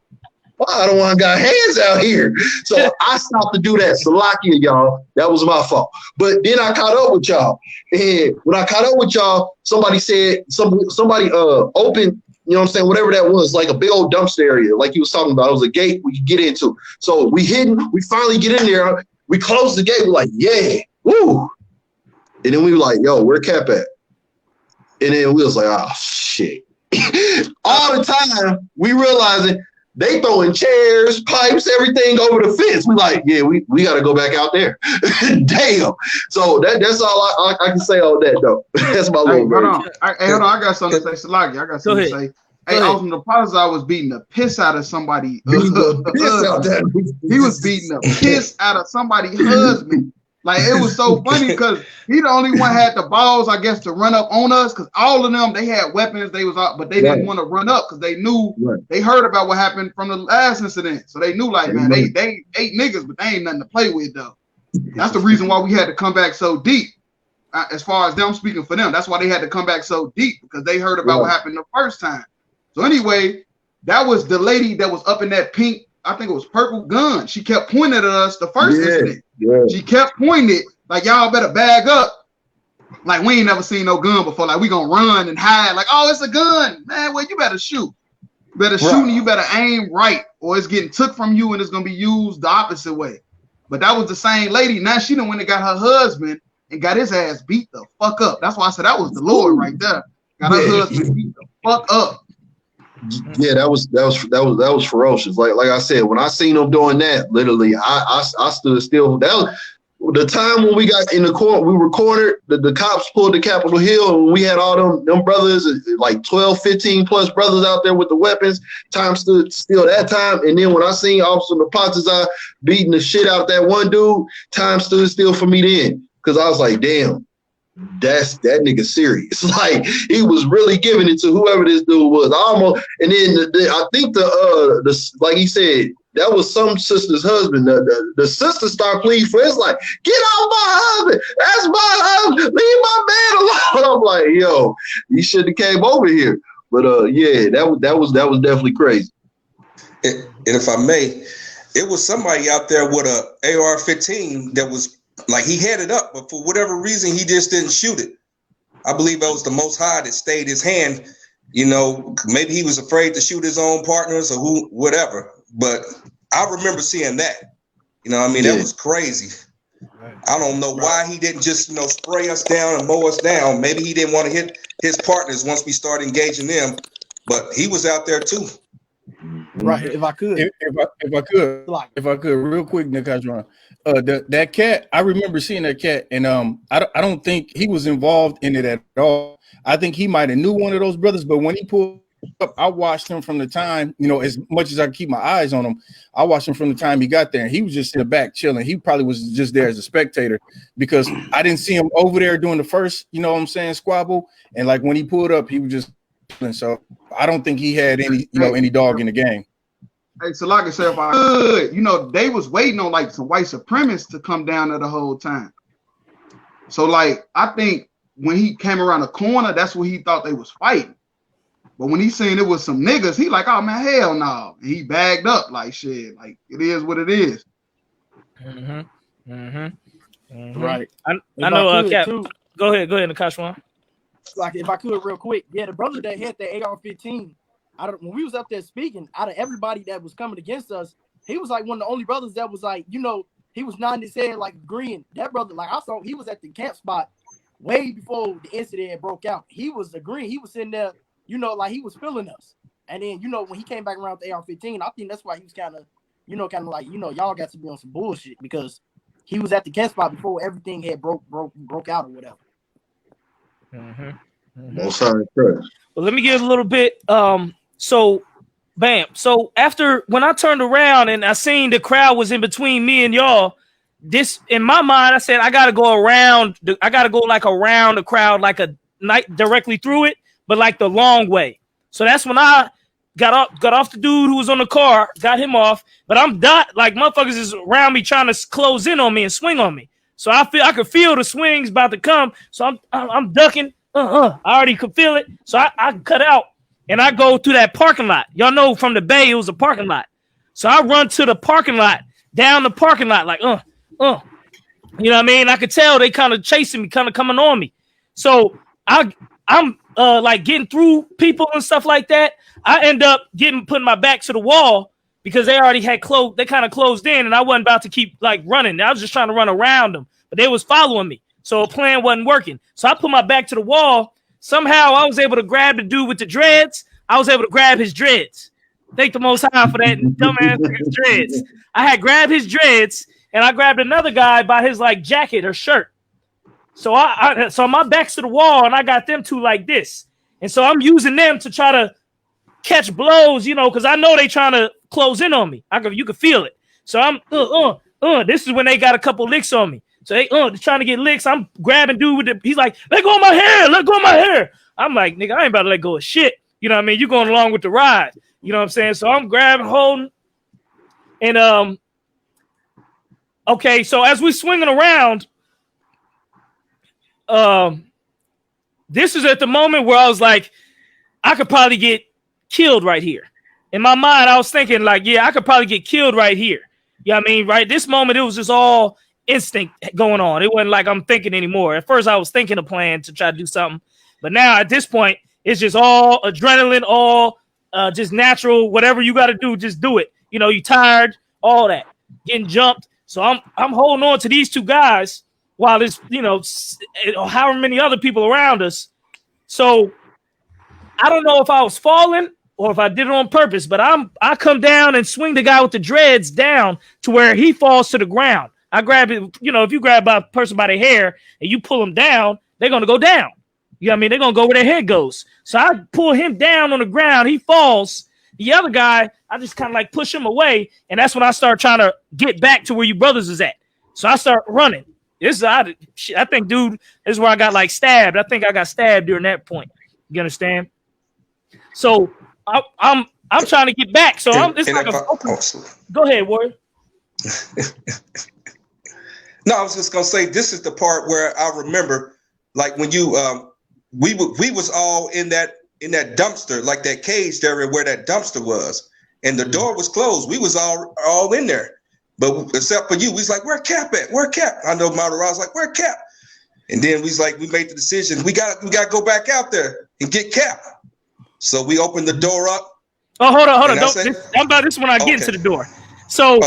I don't want to got hands out here. So I stopped to do that. Salakia, y'all. That was my fault. But then I caught up with y'all. And when I caught up with y'all, somebody said, somebody opened, you know what I'm saying, whatever that was, like a big old dumpster area, like you was talking about. It was a gate we could get into. So we finally get in there. We closed the gate. We're like, yeah, woo. And then we were like, yo, where Cap at? And then we was like, oh, shit. all the time we realizing they throwing chairs, pipes, everything over the fence. We like, yeah, we got to go back out there. Damn. So that's all I can say on that, though. That's my little hold on. Hold on. I got something to say. Salaki, I got something to say. Hey, I was from the process. I was beating the piss out of somebody. He was beating the piss out of somebody's husband. Like, it was so funny because he the only one had the balls, I guess, to run up on us because all of them, they had weapons. They was out, but they didn't want to run up because they knew they heard about what happened from the last incident. So they knew, like, man, they ain't niggas, but they ain't nothing to play with, though. That's the reason why we had to come back so deep. As far as them speaking for them, that's why they had to come back so deep because they heard about what happened the first time. So anyway, that was the lady that was up in that pink, I think it was purple gun. She kept pointing at us the first incident. She kept pointing it like, y'all better bag up. Like, we ain't never seen no gun before. Like, we gonna run and hide. Like, oh, it's a gun. Man, well, you better shoot. You better shoot and you better aim right or it's getting took from you and it's gonna be used the opposite way. But that was the same lady. Now she done went and got her husband and got his ass beat the fuck up. That's why I said that was the Lord right there. Got her husband beat the fuck up. Yeah, that was ferocious. Like I said, when I seen them doing that, literally, I stood still. That was the time when we got in the court. We were cornered. The cops pulled the Capitol Hill, and we had all them brothers, like 12, 15 plus brothers out there with the weapons. Time stood still that time. And then when I seen Officer Napataza beating the shit out that one dude, time stood still for me then, because I was like, damn. That nigga serious. Like, he was really giving it to whoever this dude was. And then I think the like he said, that was some sister's husband. The sister started pleading for it. It's like, get off my husband. That's my husband. Leave my man alone. I'm like, yo, you should have came over here. But yeah, that was definitely crazy. And if I may, it was somebody out there with a AR-15 that was like, he had it up, but for whatever reason, he just didn't shoot it. I believe that was the Most High that stayed his hand. You know, maybe he was afraid to shoot his own partners or whatever. But I remember seeing that. You know what I mean? That was crazy. I don't know why he didn't just, spray us down and mow us down. Maybe he didn't want to hit his partners once we start engaging them. But he was out there too. Right. If I could, real quick, Nakash, that cat, I remember seeing that cat, and I don't think he was involved in it at all. I think he might have knew one of those brothers, but when he pulled up, I watched him from the time, as much as I keep my eyes on him, I watched him from the time he got there, and he was just in the back chilling. He probably was just there as a spectator because I didn't see him over there doing the first, squabble, and like when he pulled up, he was just chilling. So I don't think he had any, any dog in the game. Hey, so like I said, if I could, they was waiting on like some white supremacists to come down there the whole time. So like, I think when he came around the corner, that's what he thought they was fighting. But when he seen it was some niggas, he like, oh man, hell no. And he bagged up like shit. Like, it is what it is. Right. I know. Cap, go ahead, Nakashwan. Like, if I could, real quick, the brother that had the AR-15. When we was up there speaking, out of everybody that was coming against us, he was like one of the only brothers that was like, he was nodding his head like agreeing. That brother, like I saw, he was at the camp spot way before the incident broke out. He was agreeing. He was sitting there, like he was feeling us. And then, when he came back around with the AR-15, I think that's why he was kind of like, y'all got to be on some bullshit because he was at the camp spot before everything had broke out or whatever. Well, let me give a little bit. So after when I turned around and I seen the crowd was in between me and y'all, this in my mind, I said, I got to go around. I got to go like around the crowd, like a night directly through it, but like the long way. So that's when I got off the dude who was on the car, got him off, but I'm dot like motherfuckers is around me trying to close in on me and swing on me. So I could feel the swings about to come. So I'm ducking. I already could feel it. So I cut out. And I go through that parking lot. Y'all know from the Bay, it was a parking lot. So I run to the parking lot, down the parking lot, like, You know what I mean? I could tell they kind of chasing me, kind of coming on me. So I'm like getting through people and stuff like that. I end up putting my back to the wall because they already had they kind of closed in and I wasn't about to keep like running. I was just trying to run around them, but they was following me. So a plan wasn't working. So I put my back to the wall. Somehow I was able to grab the dude with the dreads. I was able to grab his dreads. Thank the Most High for that dumbass dreads. I had grabbed his dreads, and I grabbed another guy by his like jacket or shirt. So so my back's to the wall, and I got them two like this, and so I'm using them to try to catch blows, you know, because I know they trying to close in on me. You can feel it. So I'm This is when they got a couple licks on me. So they trying to get licks. I'm grabbing dude with he's like, let go of my hair, let go of my hair. I'm like, nigga, I ain't about to let go of shit. You know what I mean? You going along with the ride. You know what I'm saying? So I'm grabbing, holding, and okay. So as we swinging around, this is at the moment where I was like, I could probably get killed right here. In my mind, I was thinking like, yeah, I could probably get killed right here. You know what I mean? Right. This moment, it was just all instinct going on. It wasn't like I'm thinking anymore. At first, I was thinking a plan to try to do something. But now at this point, it's just all adrenaline, all just natural. Whatever you got to do, just do it. You know, you tired, all that. Getting jumped. So I'm holding on to these two guys while there's, you know, however many other people around us. So I don't know if I was falling or if I did it on purpose, but I come down and swing the guy with the dreads down to where he falls to the ground. I grab it, you know, if you grab a person by their hair and you pull them down, they're going to go down. You know what I mean? They're going to go where their head goes. So I pull him down on the ground. He falls. The other guy, I just kind of like push him away. And that's when I start trying to get back to where you brothers is at. So I start running. I think, dude, this is where I got like stabbed. I think I got stabbed during that point. You understand? So I'm trying to get back. So go ahead, Warrior. No, I was just gonna say this is the part where I remember, like when you we was all in that dumpster, like that caged area where that dumpster was, and the door was closed. We was all in there, but except for you, we was like, where Cap at? Where Cap? I know Mara was like, where Cap? And then we made the decision. We got to go back out there and get Cap. So we opened the door up. Oh, hold on. This when I get into the door. So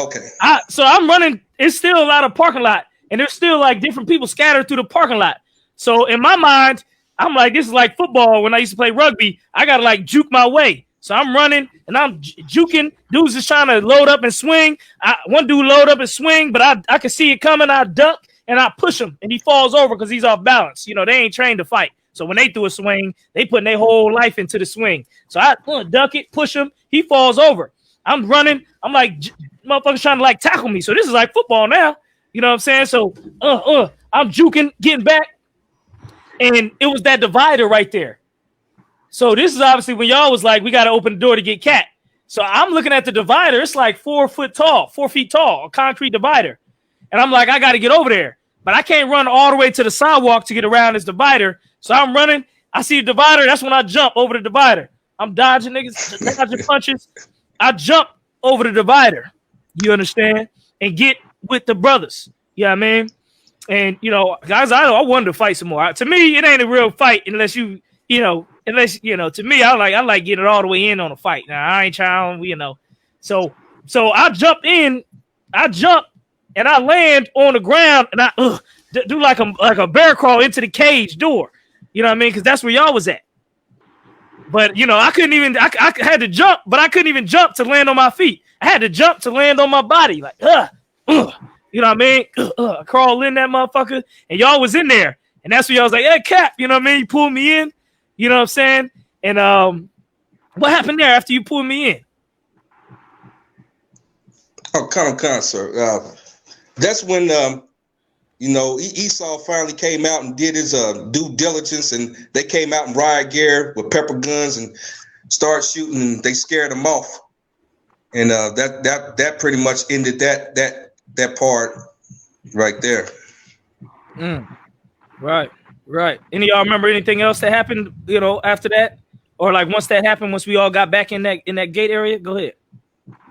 I'm running. It's still a lot of parking lot, and there's still like different people scattered through the parking lot. So in my mind, I'm like, this is like football when I used to play rugby. I gotta like juke my way. So I'm running and I'm juking. Dudes just trying to load up and swing. One dude load up and swing, but I can see it coming. I duck and I push him, and he falls over because he's off balance. You know, they ain't trained to fight. So when they do a swing, they putting their whole life into the swing. So I duck it, push him. He falls over. I'm running. I'm like, motherfuckers trying to like tackle me. So this is like football now. You know what I'm saying? So I'm juking, getting back. And it was that divider right there. So this is obviously when y'all was like, we got to open the door to get Cat. So I'm looking at the divider. It's like 4 feet tall, a concrete divider. And I'm like, I got to get over there. But I can't run all the way to the sidewalk to get around this divider. So I'm running. I see a divider. That's when I jump over the divider. I'm dodging niggas, dodging punches. I jump over the divider. You understand? And get with the brothers. You know what I mean? And, you know, guys, I wanted to fight some more. To me, it ain't a real fight unless to me, I like getting it all the way in on a fight. Now, I ain't trying, you know. So I jump in, and I land on the ground, and I do like a bear crawl into the cage door. You know what I mean? Because that's where y'all was at. But, you know, I couldn't even, I had to jump, but I couldn't even jump to land on my feet. I had to jump to land on my body. Like, you know what I mean? Crawl in that motherfucker. And y'all was in there. And that's when y'all was like, hey, Cap, you know what I mean? You pulled me in. You know what I'm saying? And what happened there after you pulled me in? Oh, come on, sir. That's when, you know, Esau finally came out and did his due diligence, and they came out in riot gear with pepper guns and started shooting, and they scared them off. And that pretty much ended that part right there. Right. Any of y'all remember anything else that happened, you know, after that? Or like once that happened, once we all got back in that gate area? Go ahead.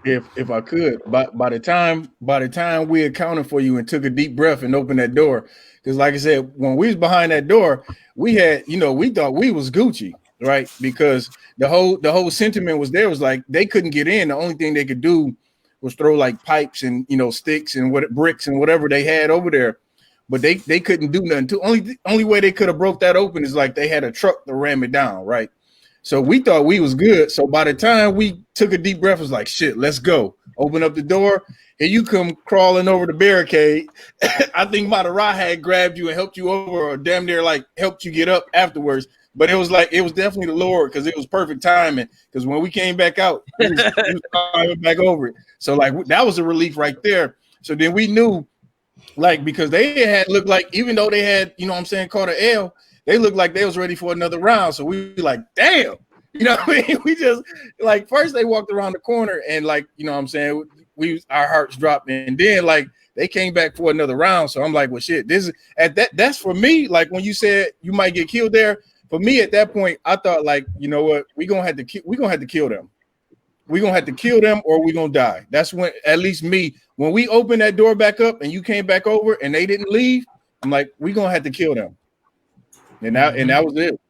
If I could, by the time we accounted for you and took a deep breath and opened that door, because like I said, when we was behind that door, we had, you know, we thought we was Gucci, right? Because the whole sentiment was there was like they couldn't get in. The only thing they could do was throw like pipes and, you know, sticks and bricks and whatever they had over there. but they couldn't do nothing. Only way they could have broke that open is like they had a truck to ram it down, right? So we thought we was good. So by the time we took a deep breath, it was like, shit, let's go. Open up the door, and you come crawling over the barricade. I think Matarah had grabbed you and helped you over, or damn near like helped you get up afterwards. But it was definitely the Lord, because it was perfect timing. Because when we came back out, he was climbing back over it. So like that was a relief right there. So then we knew, like, because they had looked like, even though they had, you know what I'm saying, caught an L, they looked like they was ready for another round. So we were like, damn, you know what I mean? We just like, first they walked around the corner and like, you know what I'm saying, our hearts dropped, and then like they came back for another round. So I'm like, well, shit, this is that's for me. Like when you said you might get killed there, for me at that point, I thought like, you know what, we're gonna have to kill them. We're gonna have to kill them or we're gonna die. That's when, at least me, when we opened that door back up and you came back over and they didn't leave, I'm like, we're gonna have to kill them. And that was it.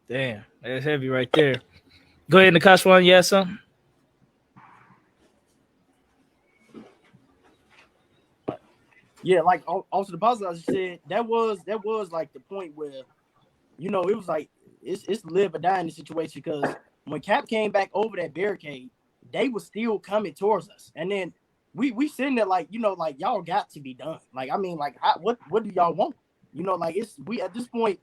Damn, that's heavy right there. Go ahead, Nakashwan, you have something? Yeah, like also the positive, I just said that was like the point where, you know, it was like it's live or die in this situation, because when Cap came back over that barricade, they were still coming towards us, and then we sitting there like, you know, like y'all got to be done. Like, I mean, like what do y'all want? You know, like we at this point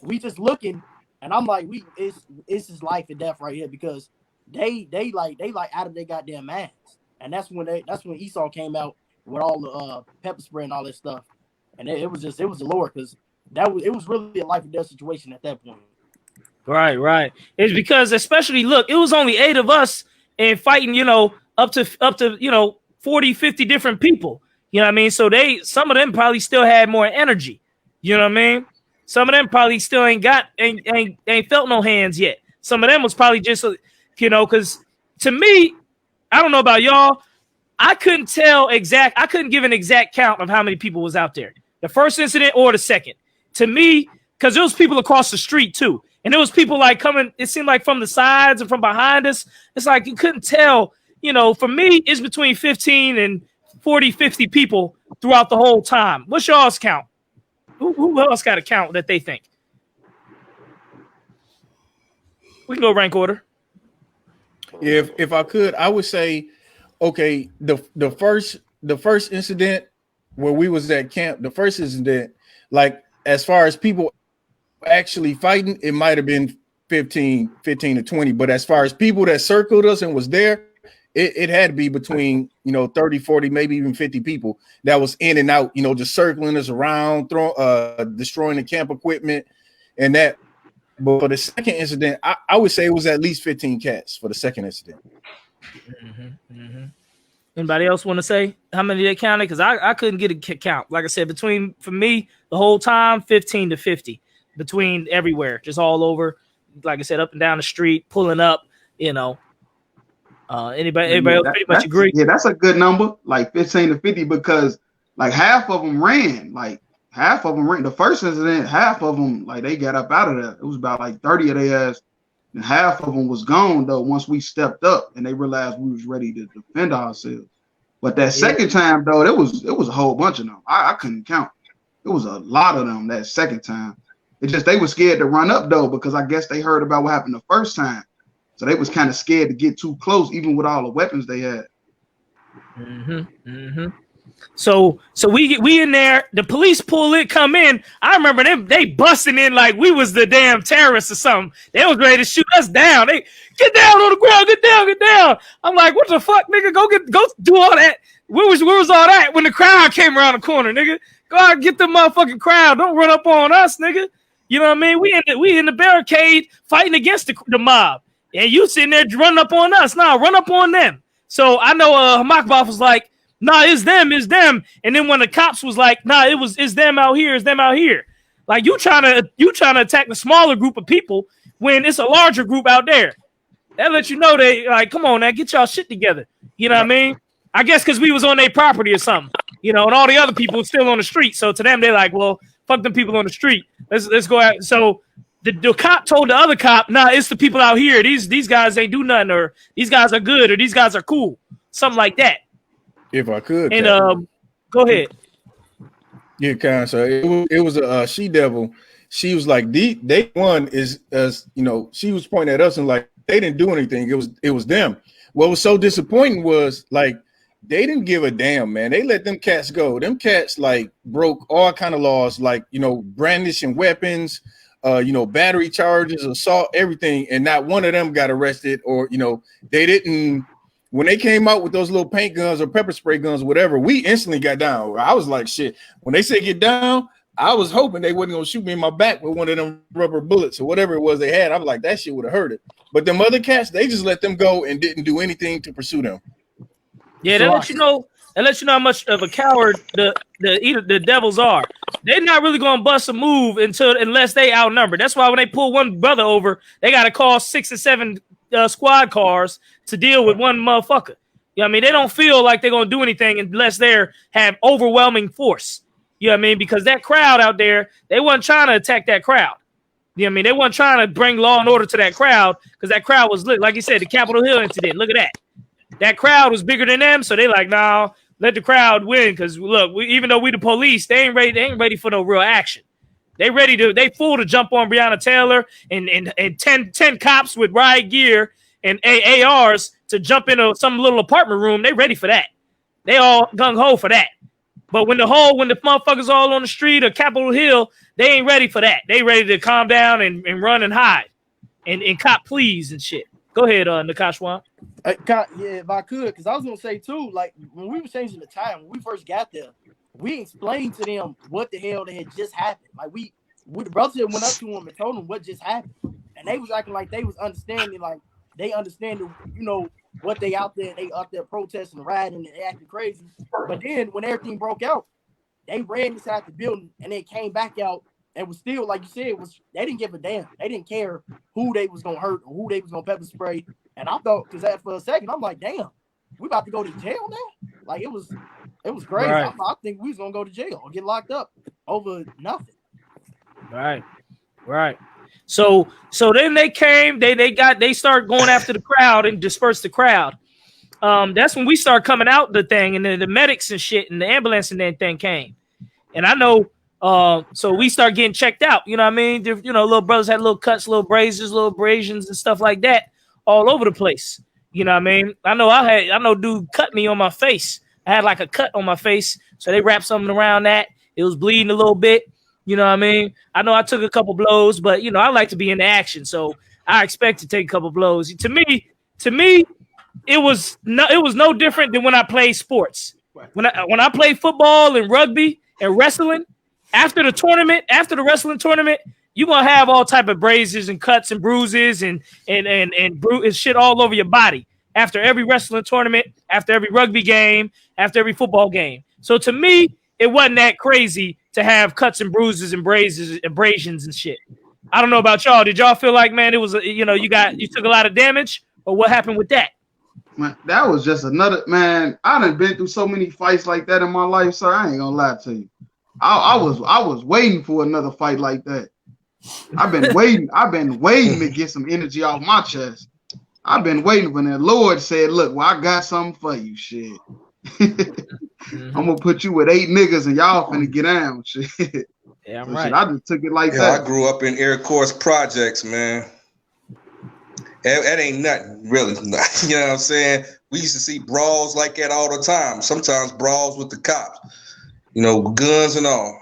we just looking, and I'm like, it's just life and death right here, because they like out of their goddamn minds, and that's when Esau came out with all the pepper spray and all that stuff, and it was the Lord, because it was really a life and death situation at that point. Right. It's because, especially, look, it was only 8 of us and fighting, you know, up to you know, 40, 50 different people. You know what I mean? So some of them probably still had more energy. You know what I mean? Some of them probably still ain't felt no hands yet. Some of them was probably just, you know, because to me, I don't know about y'all, I couldn't give an exact count of how many people was out there. The first incident or the second. To me, because there was people across the street too. And there was people like coming, it seemed like from the sides and from behind us. It's like you couldn't tell, you know, for me, it's between 15 and 40, 50 people throughout the whole time. What's y'all's count? Who else got a count that they think? We can go rank order. If I could, I would say, okay, the first incident where we was at camp, the first incident, like as far as people actually fighting, it might have been 15 to 20, but as far as people that circled us and was there, it had to be between, you know, 30, 40, maybe even 50 people that was in and out, you know, just circling us around, destroying the camp equipment and that. But for the second incident, I would say it was at least 15 cats for the second incident. Anybody else want to say how many they counted? Because I couldn't get a count. Like I said, for me, the whole time, 15 to 50 between everywhere, just all over. Like I said, up and down the street, pulling up, you know. Anybody else pretty much agree? Yeah, that's a good number, like 15 to 50, because like half of them ran. The first incident, half of them, like they got up out of there. It was about like 30 of their ass, and half of them was gone though once we stepped up and they realized we was ready to defend ourselves. But that second time though, it was a whole bunch of them. I couldn't count. It was a lot of them that second time. It just, they were scared to run up though, because I guess they heard about what happened the first time. So they was kind of scared to get too close, even with all the weapons they had. So we in there, the police come in. I remember them, they busting in like we was the damn terrorists or something. They was ready to shoot us down. They get down on the ground, get down. I'm like, what the fuck, nigga? Go do all that. Where was all that when the crowd came around the corner, nigga? Go out and get the motherfucking crowd. Don't run up on us, nigga. You know what I mean? We in the barricade fighting against the mob. And you sitting there running up on us. Nah, run up on them. So I know Hamakbaf was like, nah, it's them. And then when the cops was like, nah, it's them out here. Like you trying to attack the smaller group of people when it's a larger group out there. That lets you know they like, come on now, get y'all shit together. You know what I mean? I guess because we was on their property or something, you know, and all the other people were still on the street. So to them, they're like, well, fuck them people on the street. Let's go out. So the cop told the other cop, nah, it's the people out here. These guys ain't do nothing, or these guys are good, or these guys are cool. Something like that. If I could. And Go ahead. Yeah, kind. So it was a she devil. She was like, they one is as you know. She was pointing at us and like they didn't do anything. It was them. What was so disappointing was like they didn't give a damn, man. They let them cats go. Them cats like broke all kind of laws, like brandishing weapons, battery charges, assault, everything, and not one of them got arrested or they didn't. When they came out with those little paint guns or pepper spray guns, or whatever, we instantly got down. I was like, shit. When they said get down, I was hoping they wasn't gonna shoot me in my back with one of them rubber bullets or whatever it was they had. I'm like, that shit would have hurt it. But them other cats, they just let them go and didn't do anything to pursue them. Yeah, they let you know. They let you know how much of a coward the devils are. They're not really gonna bust a move unless they outnumbered. That's why when they pull one brother over, they gotta call 6 or 7 squad cars to deal with one motherfucker. You know what I mean? They don't feel like they're gonna do anything unless they have overwhelming force. You know what I mean? Because that crowd out there, they wasn't trying to attack that crowd. You know what I mean? They weren't trying to bring law and order to that crowd because that crowd was lit. Like you said, the Capitol Hill incident. Look at that. That crowd was bigger than them, so they like, nah, let the crowd win. Because look, even though we the police, they ain't ready for no real action. They full to jump on Breonna Taylor and 10 cops with riot gear and ARs to jump into some little apartment room. They ready for that. They all gung-ho for that. But when the motherfuckers all on the street or Capitol Hill, they ain't ready for that. They ready to calm down and run and hide and cop pleas and shit. Go ahead, Nakashwan. Yeah, if I could, because I was gonna say too, like when we were changing the time, when we first got there, we explained to them what the hell that had just happened. Like we the brothers that went up to them and told them what just happened, and they was acting like they was understanding, like they understand, what they out there protesting and rioting and acting crazy. But then when everything broke out, they ran inside the building and they came back out and was still, like you said, they didn't give a damn. They didn't care who they was gonna hurt or who they was gonna pepper spray. And I thought, because for a second, I'm like, damn, we about to go to jail now? Like it was crazy. Right. I think we was gonna go to jail or get locked up over nothing. Right. So then they came, they started going after the crowd and dispersed the crowd. That's when we started coming out the thing, and then the medics and shit and the ambulance and that thing came. And I know, so we start getting checked out. You know what I mean? Little brothers had little cuts, little braziers, little abrasions and stuff like that all over the place. You know what I mean? I know dude cut me on my face. I had like a cut on my face. So they wrapped something around that. It was bleeding a little bit. You know what I mean? I know I took a couple blows, but I like to be in the action. So I expect to take a couple blows. To me, it was no different than when I played sports. When I played football and rugby and wrestling, after the wrestling tournament, you're gonna have all type of braces and cuts and bruises and shit all over your body after every wrestling tournament, after every rugby game, after every football game. So to me, it wasn't that crazy to have cuts and bruises and abrasions and shit. I don't know about y'all. Did y'all feel like, man, it was you took a lot of damage, or what happened with that? Man, that was just another, man. I done been through so many fights like that in my life, sir. I ain't gonna lie to you. I was waiting for another fight like that. I've been waiting to get some energy off my chest. I've been waiting when the Lord said, look, well, I got something for you, shit. I'm gonna put you with 8 niggas and y'all finna get down, shit. Yeah, so right. Shit, I just took it like that. I grew up in Air Course projects, man. That ain't nothing, really. You know what I'm saying? We used to see brawls like that all the time. Sometimes brawls with the cops, guns and all.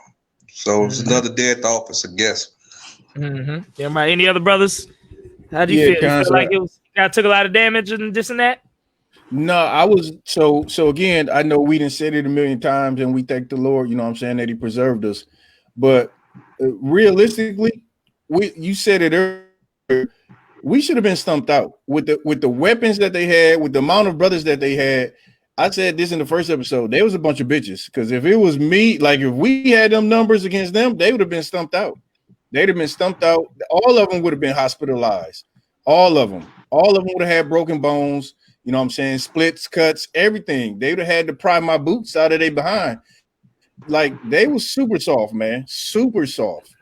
So it's another day at the office, I guess. Mm-hmm. Yeah, right. Any other brothers? How do you feel? You feel like I took a lot of damage and this and that? No, I was so again, I know we didn't said it a million times and we thank the Lord, that he preserved us. But realistically, you said it earlier, we should have been stumped out with the weapons that they had, with the amount of brothers that they had. I said this in the first episode. There was a bunch of bitches, because if it was me, like if we had them numbers against them, they would have been stumped out. They'd have been stumped out. All of them would have been hospitalized. All of them would have had broken bones. You know what I'm saying? Splits, cuts, everything. They would have had to pry my boots out of their behind. Like, they was super soft, man. Super soft.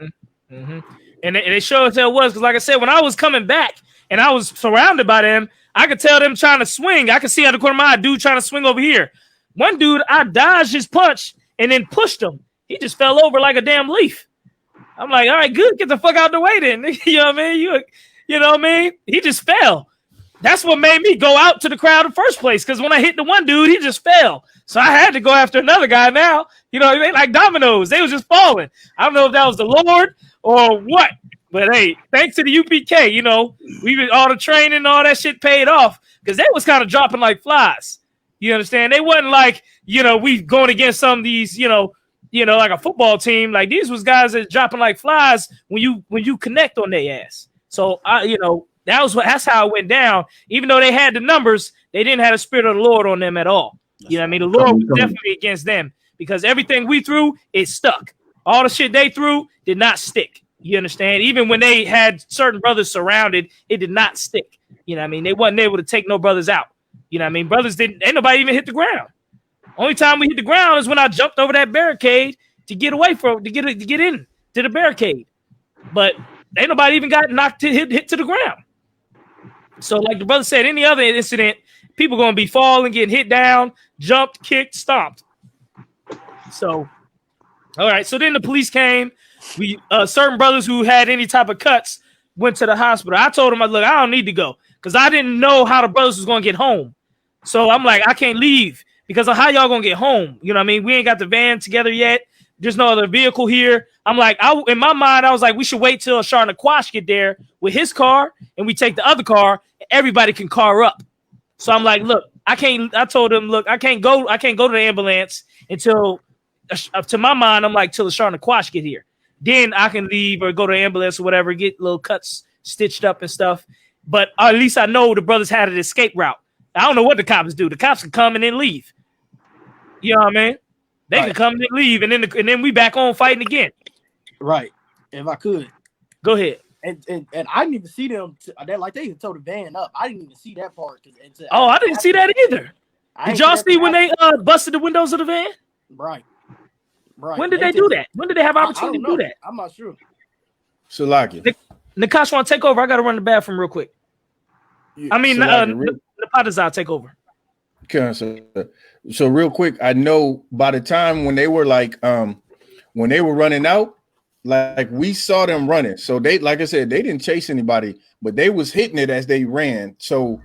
Mm-hmm. And they showed us that it was, because like I said, when I was coming back and I was surrounded by them, I could tell them trying to swing. I could see out the corner of my eye, dude trying to swing over here. One dude, I dodged his punch and then pushed him. He just fell over like a damn leaf. I'm like, all right, good. Get the fuck out the way then. You know what I mean? You know what I mean? He just fell. That's what made me go out to the crowd in the first place. Because when I hit the one dude, he just fell. So I had to go after another guy now. You know what I mean? Like dominoes. They was just falling. I don't know if that was the Lord or what. But hey, thanks to the UPK, you know, all the training, all that shit paid off. Because they was kind of dropping like flies. You understand? They wasn't like, you know, we going against some of these, you know, like a football team. Like these was guys that dropping like flies when you connect on their ass. So that's how it went down. Even though they had the numbers, they didn't have the spirit of the Lord on them at all. You know what I mean? The Lord was definitely against them because everything we threw, it stuck. All the shit they threw did not stick. You understand? Even when they had certain brothers surrounded, it did not stick. You know what I mean? They wasn't able to take no brothers out. You know what I mean? Brothers ain't nobody even hit the ground. Only time we hit the ground is when I jumped over that barricade to get away from to get in to the barricade. But ain't nobody even got knocked hit to the ground. So like the brother said, any other incident, people gonna be falling, getting hit down, jumped, kicked, stomped. So, all right. So then the police came. We certain brothers who had any type of cuts went to the hospital. I told them, look, I don't need to go because I didn't know how the brothers was gonna get home. So I'm like, I can't leave. Because of how y'all gonna get home. You know what I mean? We ain't got the van together yet. There's no other vehicle here. I'm like, in my mind, I was like, we should wait till Sharna Quash get there with his car and we take the other car. Everybody can car up. So I'm like, look, I told him, look, I can't go to the ambulance until, to my mind, I'm like, till the Sharna Quash get here. Then I can leave or go to the ambulance or whatever, get little cuts stitched up and stuff. But at least I know the brothers had an escape route. I don't know what the cops do. The cops can come and then leave. You know what I mean? They can come and leave, and then we back on fighting again. Right. If I could. Go ahead. And I didn't even see them. They even towed the van up. I didn't even see that part. I didn't see that either. Did y'all see when they busted the windows of the van? Right. When did they do that? When did they have opportunity to do that? I'm not sure. Salaki. Nakash want to take over. I got to run the bathroom real quick. I mean, Napatazar take over. Okay, so real quick, I know by the time when they were when they were running out, like we saw them running. So they, like I said, they didn't chase anybody, but they was hitting it as they ran. So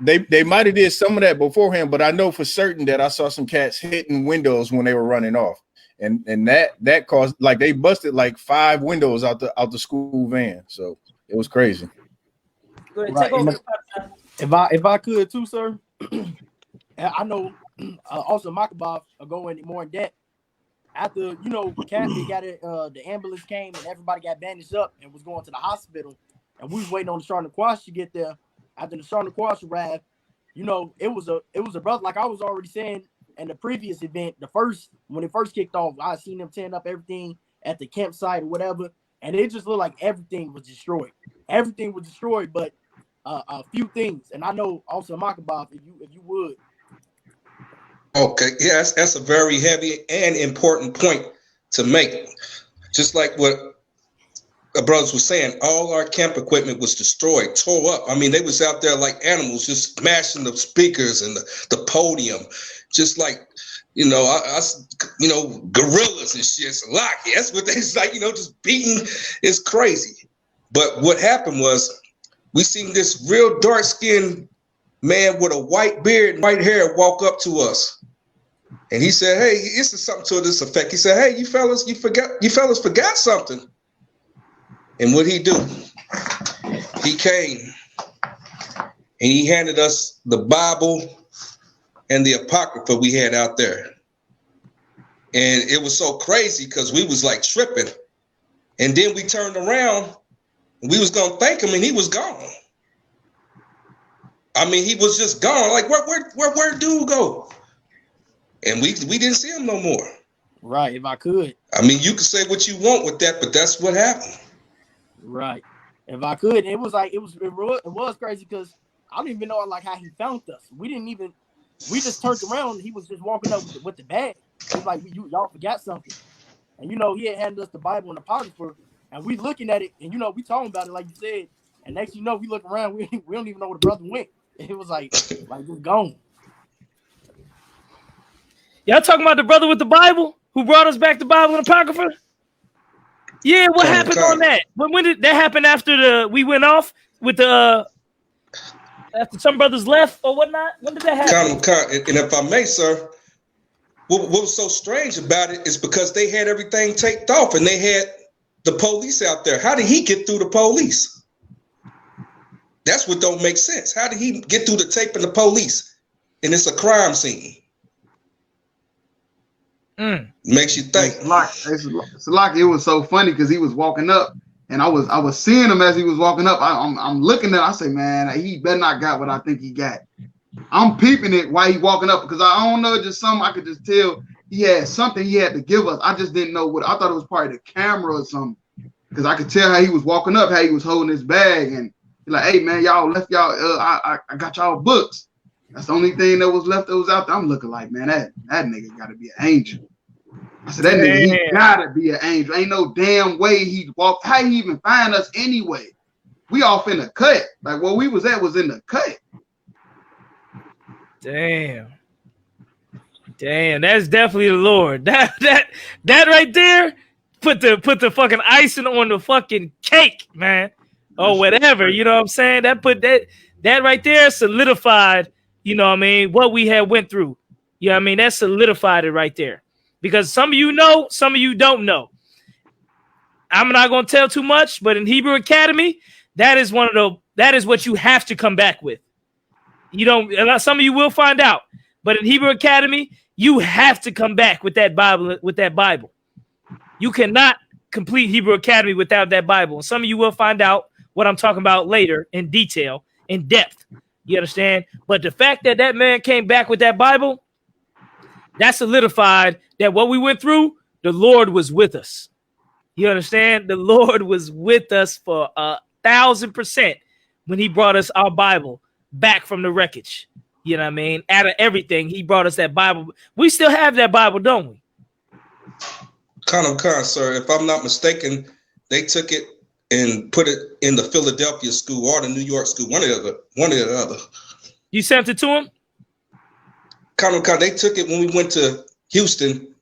they might have did some of that beforehand, but I know for certain that I saw some cats hitting windows when they were running off, and that caused like they busted like 5 windows out the school van. So it was crazy. Go ahead, take over. If I could too, sir. I know also Makabov will go in more in depth. After, Kathy got it, the ambulance came and everybody got bandaged up and was going to the hospital. And we was waiting on the Sergeant Quash to get there. After the Sergeant Quash arrived, it was a brother, like I was already saying in the previous event, when it first kicked off, I seen them tearing up everything at the campsite or whatever, and it just looked like everything was destroyed. Everything was destroyed, but a few things, and I know also Makabov, if you would. Okay, yes, that's a very heavy and important point to make. Just like what the brothers were saying, all our camp equipment was destroyed, tore up. I mean, they was out there like animals, just smashing the speakers and the podium, just like gorillas and shit. So that's what they like, just beating. It's crazy. But what happened was, we seen this real dark-skinned man with a white beard and white hair walk up to us. And he said, hey, this is something to this effect. He said, hey, you fellas forgot something. And what he do? He came and he handed us the Bible and the Apocrypha we had out there. And it was so crazy because we was like tripping. And then we turned around. We was gonna thank him, and he was gone. I mean, he was just gone. Like, where dude go? And we didn't see him no more. Right. If I could. I mean, you can say what you want with that, but that's what happened. Right. If I could, it was crazy because I don't even know like how he found us. We just turned around. And he was just walking up with the bag. It was like y'all forgot something, and he had handed us the Bible and the Apocrypha. And we looking at it, and we talking about it like you said. And next we look around, we don't even know where the brother went. It was like just gone. Y'all talking about the brother with the Bible who brought us back the Bible and Apocrypha? Yeah, what happened on that? When did that happen? After we went off with the after some brothers left or whatnot? When did that happen? And if I may, sir, what was so strange about it is because they had everything taped off and they had the police out there. How did he get through the police? That's what don't make sense. How did he get through the tape and the police? And it's a crime scene. Makes you think. It's like it was so funny because he was walking up, and I was seeing him as he was walking up. I'm looking at. I say, man, he better not got what I think he got. I'm peeping it while he walking up because I don't know, just something I could just tell he had something he had to give us. I just didn't know what. I thought it was probably the camera or something because I could tell how he was walking up, how he was holding his bag, and he's like, hey man, y'all left y'all. I got y'all books. That's the only thing that was left that was out there. I'm looking like, man, that nigga got to be an angel. I said, that nigga, he gotta be an angel. Ain't no damn way he walked. How he even find us anyway? We off in the cut. Like where we was at was in the cut. Damn, that's definitely the Lord. That right there put the fucking icing on the fucking cake, man. Or whatever, you know what I'm saying? That right there solidified, you know what I mean, what we had went through. You know what I mean? That solidified it right there. Because some of you know, some of you don't know. I'm not going to tell too much, but in Hebrew Academy, that is what you have to come back with. You don't. Some of you will find out, but in Hebrew Academy, you have to come back with that Bible. You cannot complete Hebrew Academy without that Bible. And some of you will find out what I'm talking about later in detail, in depth. You understand? But the fact that man came back with that Bible, that solidified that what we went through, the Lord was with us. You understand? The Lord was with us for 1,000% when he brought us our Bible back from the wreckage. You know what I mean? Out of everything, he brought us that Bible. We still have that Bible, don't we? Sir. If I'm not mistaken, they took it and put it in the Philadelphia school or the New York school, one or the other. You sent it to him? They took it when we went to Houston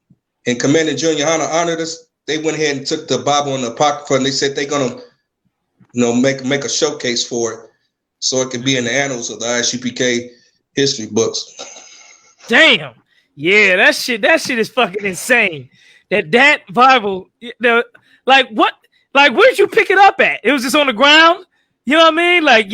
and Commander GEN.YAHANNA honored us. They went ahead and took the Bible and the Apocrypha and they said they're gonna, make a showcase for it so it can be in the annals of the ISUPK history books. Damn. Yeah, that shit is fucking insane. That Bible, like what? Like where'd you pick it up at? It was just on the ground? You know what I mean? Like,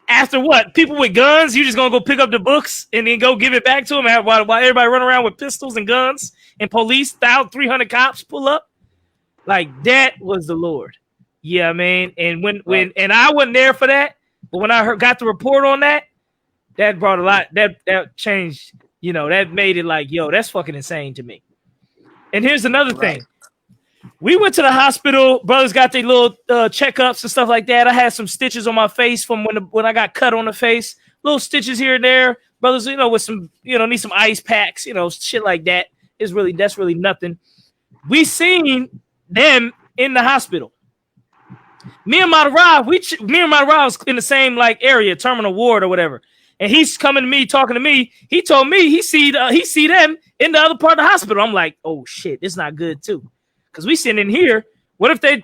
after what? People with guns, you just gonna go pick up the books and then go give it back to them while everybody run around with pistols and guns and police, 300 cops pull up? Like that was the Lord. Yeah, I mean, and when I wasn't there for that, but when I got the report on that, that brought a lot. That changed. That made it like, yo, that's fucking insane to me. And here's another thing. We went to the hospital. Brothers got their little checkups and stuff like that. I had some stitches on my face from when I got cut on the face. Little stitches here and there. Brothers, with some, need some ice packs, shit like that. That's really nothing. We seen them in the hospital. Me and Matarab was in the same area, terminal ward or whatever. And he's coming to me, talking to me. He told me he see them in the other part of the hospital. I'm like, oh shit, it's not good too. Because we sitting in here. What if they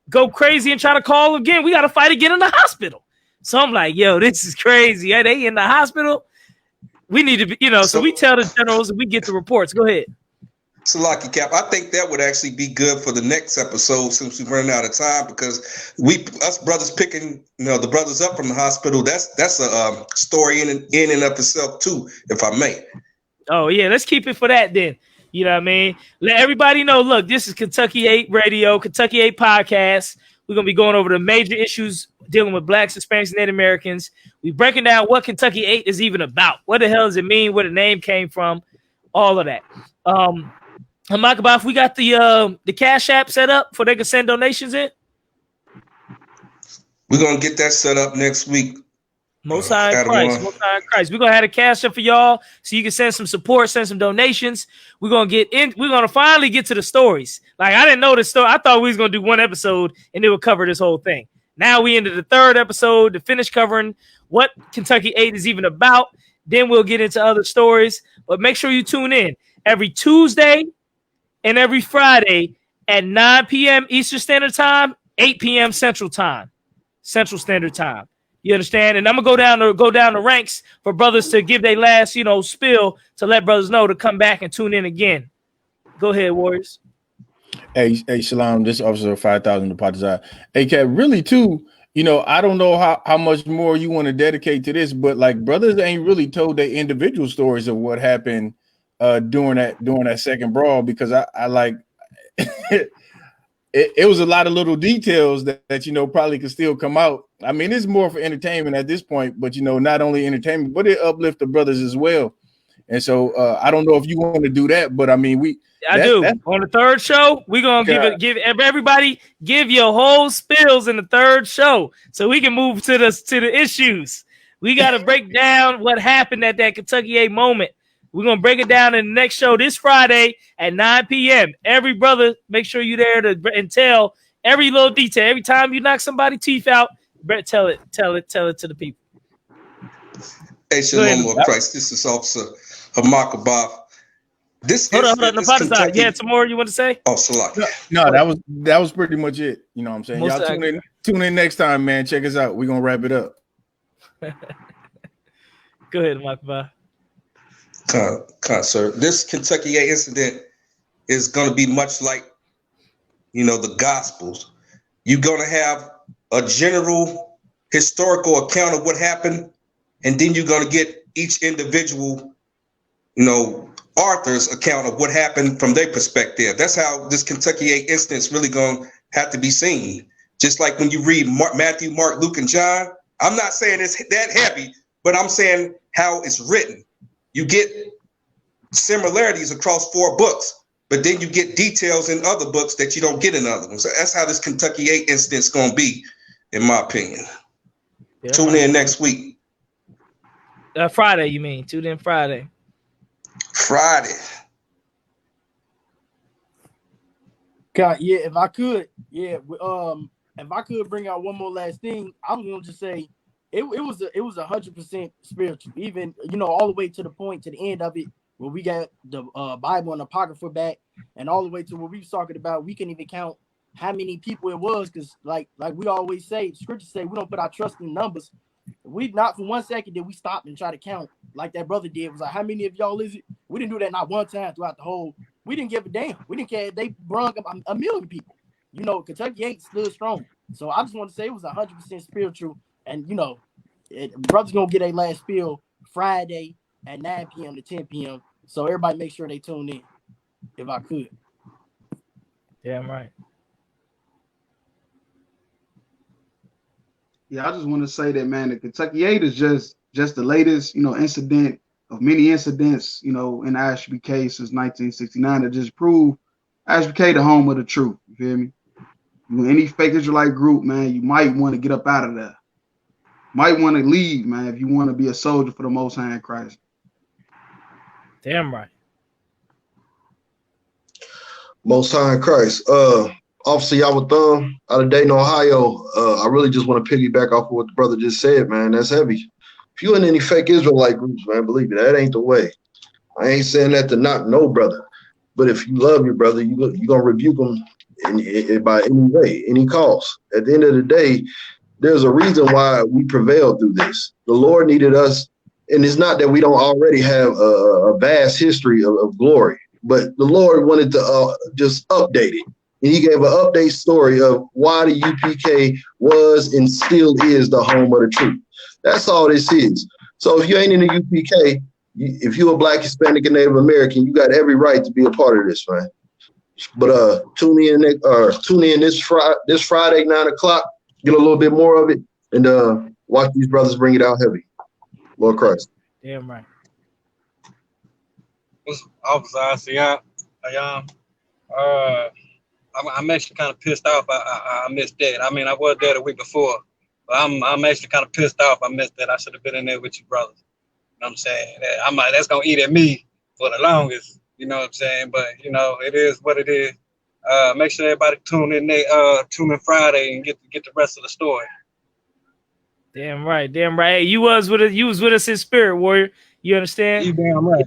go crazy and try to call again? We got to fight again in the hospital. So I'm like, yo, this is crazy. Yeah, they in the hospital. We need to be, so we tell the generals and we get the reports. Go ahead. So, Lucky Cap, I think that would actually be good for the next episode since we're running out of time because us brothers picking, the brothers up from the hospital, that's a story in and of itself too, if I may. Oh, yeah, let's keep it for that then. You know what I mean? Let everybody know, look, this is Kentucky 8 Radio, Kentucky 8 Podcast. We're going to be going over the major issues dealing with Blacks, Hispanics, and Native Americans. We're breaking down what Kentucky 8 is even about. What the hell does it mean? Where the name came from? All of that. Makabaf, we got the Cash App set up for they can send donations in. We're going to get that set up next week. Most High in Christ. We're going to have a Cash App for y'all so you can send some support, send some donations. We're going to finally get to the stories. Like, I didn't know the story. I thought we was going to do one episode and it would cover this whole thing. Now we into the third episode to finish covering what Kentucky 8 is even about. Then we'll get into other stories. But make sure you tune in every Tuesday and every Friday at 9 p.m. Eastern Standard Time, 8 p.m. Central Standard Time. You understand? And I'm gonna go down the ranks for brothers to give their last, spill to let brothers know to come back and tune in again. Go ahead, Warriors. Hey, Shalom, this officer 5,000 to Partizan. Hey, Cat, really too, I don't know how much more you want to dedicate to this, but like brothers ain't really told their individual stories of what happened during that second brawl, because I like it was a lot of little details that probably could still come out. I mean, it's more for entertainment at this point, but not only entertainment, but it uplift the brothers as well. And so I don't know if you want to do that, but I mean, on the third show, we're gonna give everybody your whole spills in the third show, so we can move to the issues. We got to break down what happened at that Kentucky 8 moment. We're gonna break it down in the next show this Friday at 9 p.m. Every brother, make sure you're there and tell every little detail. Every time you knock somebody's teeth out, tell it to the people. Hey, Shalom, Lord Christ. This is Officer Makabov. Hold on. You had some more you want to say? Oh, Salak. No, that was pretty much it. You know what I'm saying? Y'all tune in next time, man. Check us out. We're gonna wrap it up. Go ahead, Makabov. Sir. This Kentucky 8 incident is going to be much like, the Gospels. You're going to have a general historical account of what happened, and then you're going to get each individual, author's account of what happened from their perspective. That's how this Kentucky 8 incident is really going to have to be seen. Just like when you read Matthew, Mark, Luke, and John, I'm not saying it's that heavy, but I'm saying how it's written. You get similarities across 4 books, but then you get details in other books that you don't get in other ones. So that's how this Kentucky 8 incident is going to be, in my opinion. Yeah, tune in next week. Friday, you mean? Tune in Friday. Friday. God, yeah, if I could bring out one more last thing, I was gonna just say it was 100% spiritual, even all the way to the point to the end of it where we got the Bible and Apocrypha back, and all the way to what we was talking about. We can even count how many people it was, because like we always say, scriptures say we don't put our trust in numbers. We not for 1 second did we stop and try to count like that brother did. It was like, how many of y'all is it? We didn't do that not one time throughout the whole. We didn't give a damn. We didn't care. They brung up a million people. Kentucky 8 stood strong. So I just want to say it was 100% spiritual, and brothers gonna get a last spill Friday at 9 p.m. to 10 p.m. So everybody make sure they tune in, if I could. Damn right. Yeah, I just want to say that, man, the Kentucky 8 is just the latest, incident of many incidents, in I.S.U.P.K. since 1969 that just prove I.S.U.P.K. the home of the truth. You feel me? Any fake Israelite group, man, you might want to get up out of there. Might want to leave, man, if you want to be a soldier for the Most High in Christ. Damn right. Most High in Christ. Officer Thumb out of Dayton, Ohio. I really just want to piggyback off of what the brother just said, man. That's heavy. If you in any fake Israelite groups, man, believe me, that ain't the way. I ain't saying that to knock no brother, but if you love your brother, you're gonna rebuke them by any way, any cost. At the end of the day, there's a reason why we prevailed through this. The Lord needed us, and it's not that we don't already have a vast history of glory, but the Lord wanted to just update it. And he gave an update story of why the UPK was and still is the home of the truth. That's all this is. So if you ain't in the UPK, if you're a Black, Hispanic, and Native American, you got every right to be a part of this, man. But tune in this Friday, 9 o'clock, get a little bit more of it, and watch these brothers bring it out heavy. Lord Christ. Damn right. Officer I.S.U.P.K. I'm actually kind of pissed off. I missed that. I mean, I was there the week before, but I'm actually kind of pissed off. I missed that. I should have been in there with you brothers. You know what I'm saying? That's gonna eat at me for the longest. You know what I'm saying? But it is what it is. Make sure everybody tune in Friday and get the rest of the story. Damn right. Hey, you was with us in spirit, warrior. You understand? You damn right.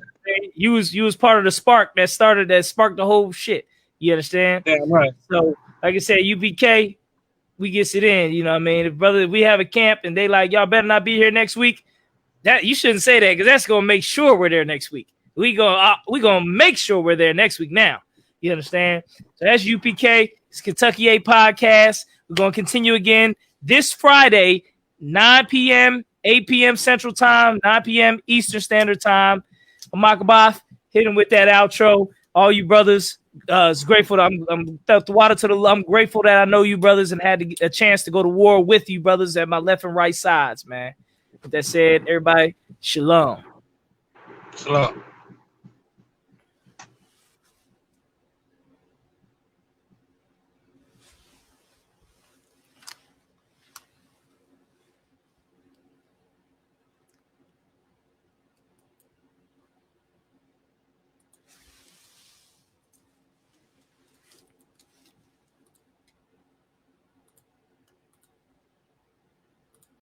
You was part of the spark that sparked the whole shit. You understand? Damn right. So, like I said, UPK, we gets it in. You know what I mean? If we have a camp and they like, y'all better not be here next week, that you shouldn't say that, because that's gonna make sure we're there next week. We gonna make sure we're there next week now. You understand? So that's UPK. It's Kentucky 8 podcast. We're gonna continue again this Friday, 9 p.m., 8 p.m. Central Time, 9 p.m. Eastern Standard Time. Makabath, hit him with that outro. All you brothers, it's grateful. I'm felt the water to the. I'm grateful that I know you brothers and had a chance to go to war with you brothers at my left and right sides, man. With that said, everybody, shalom. Shalom.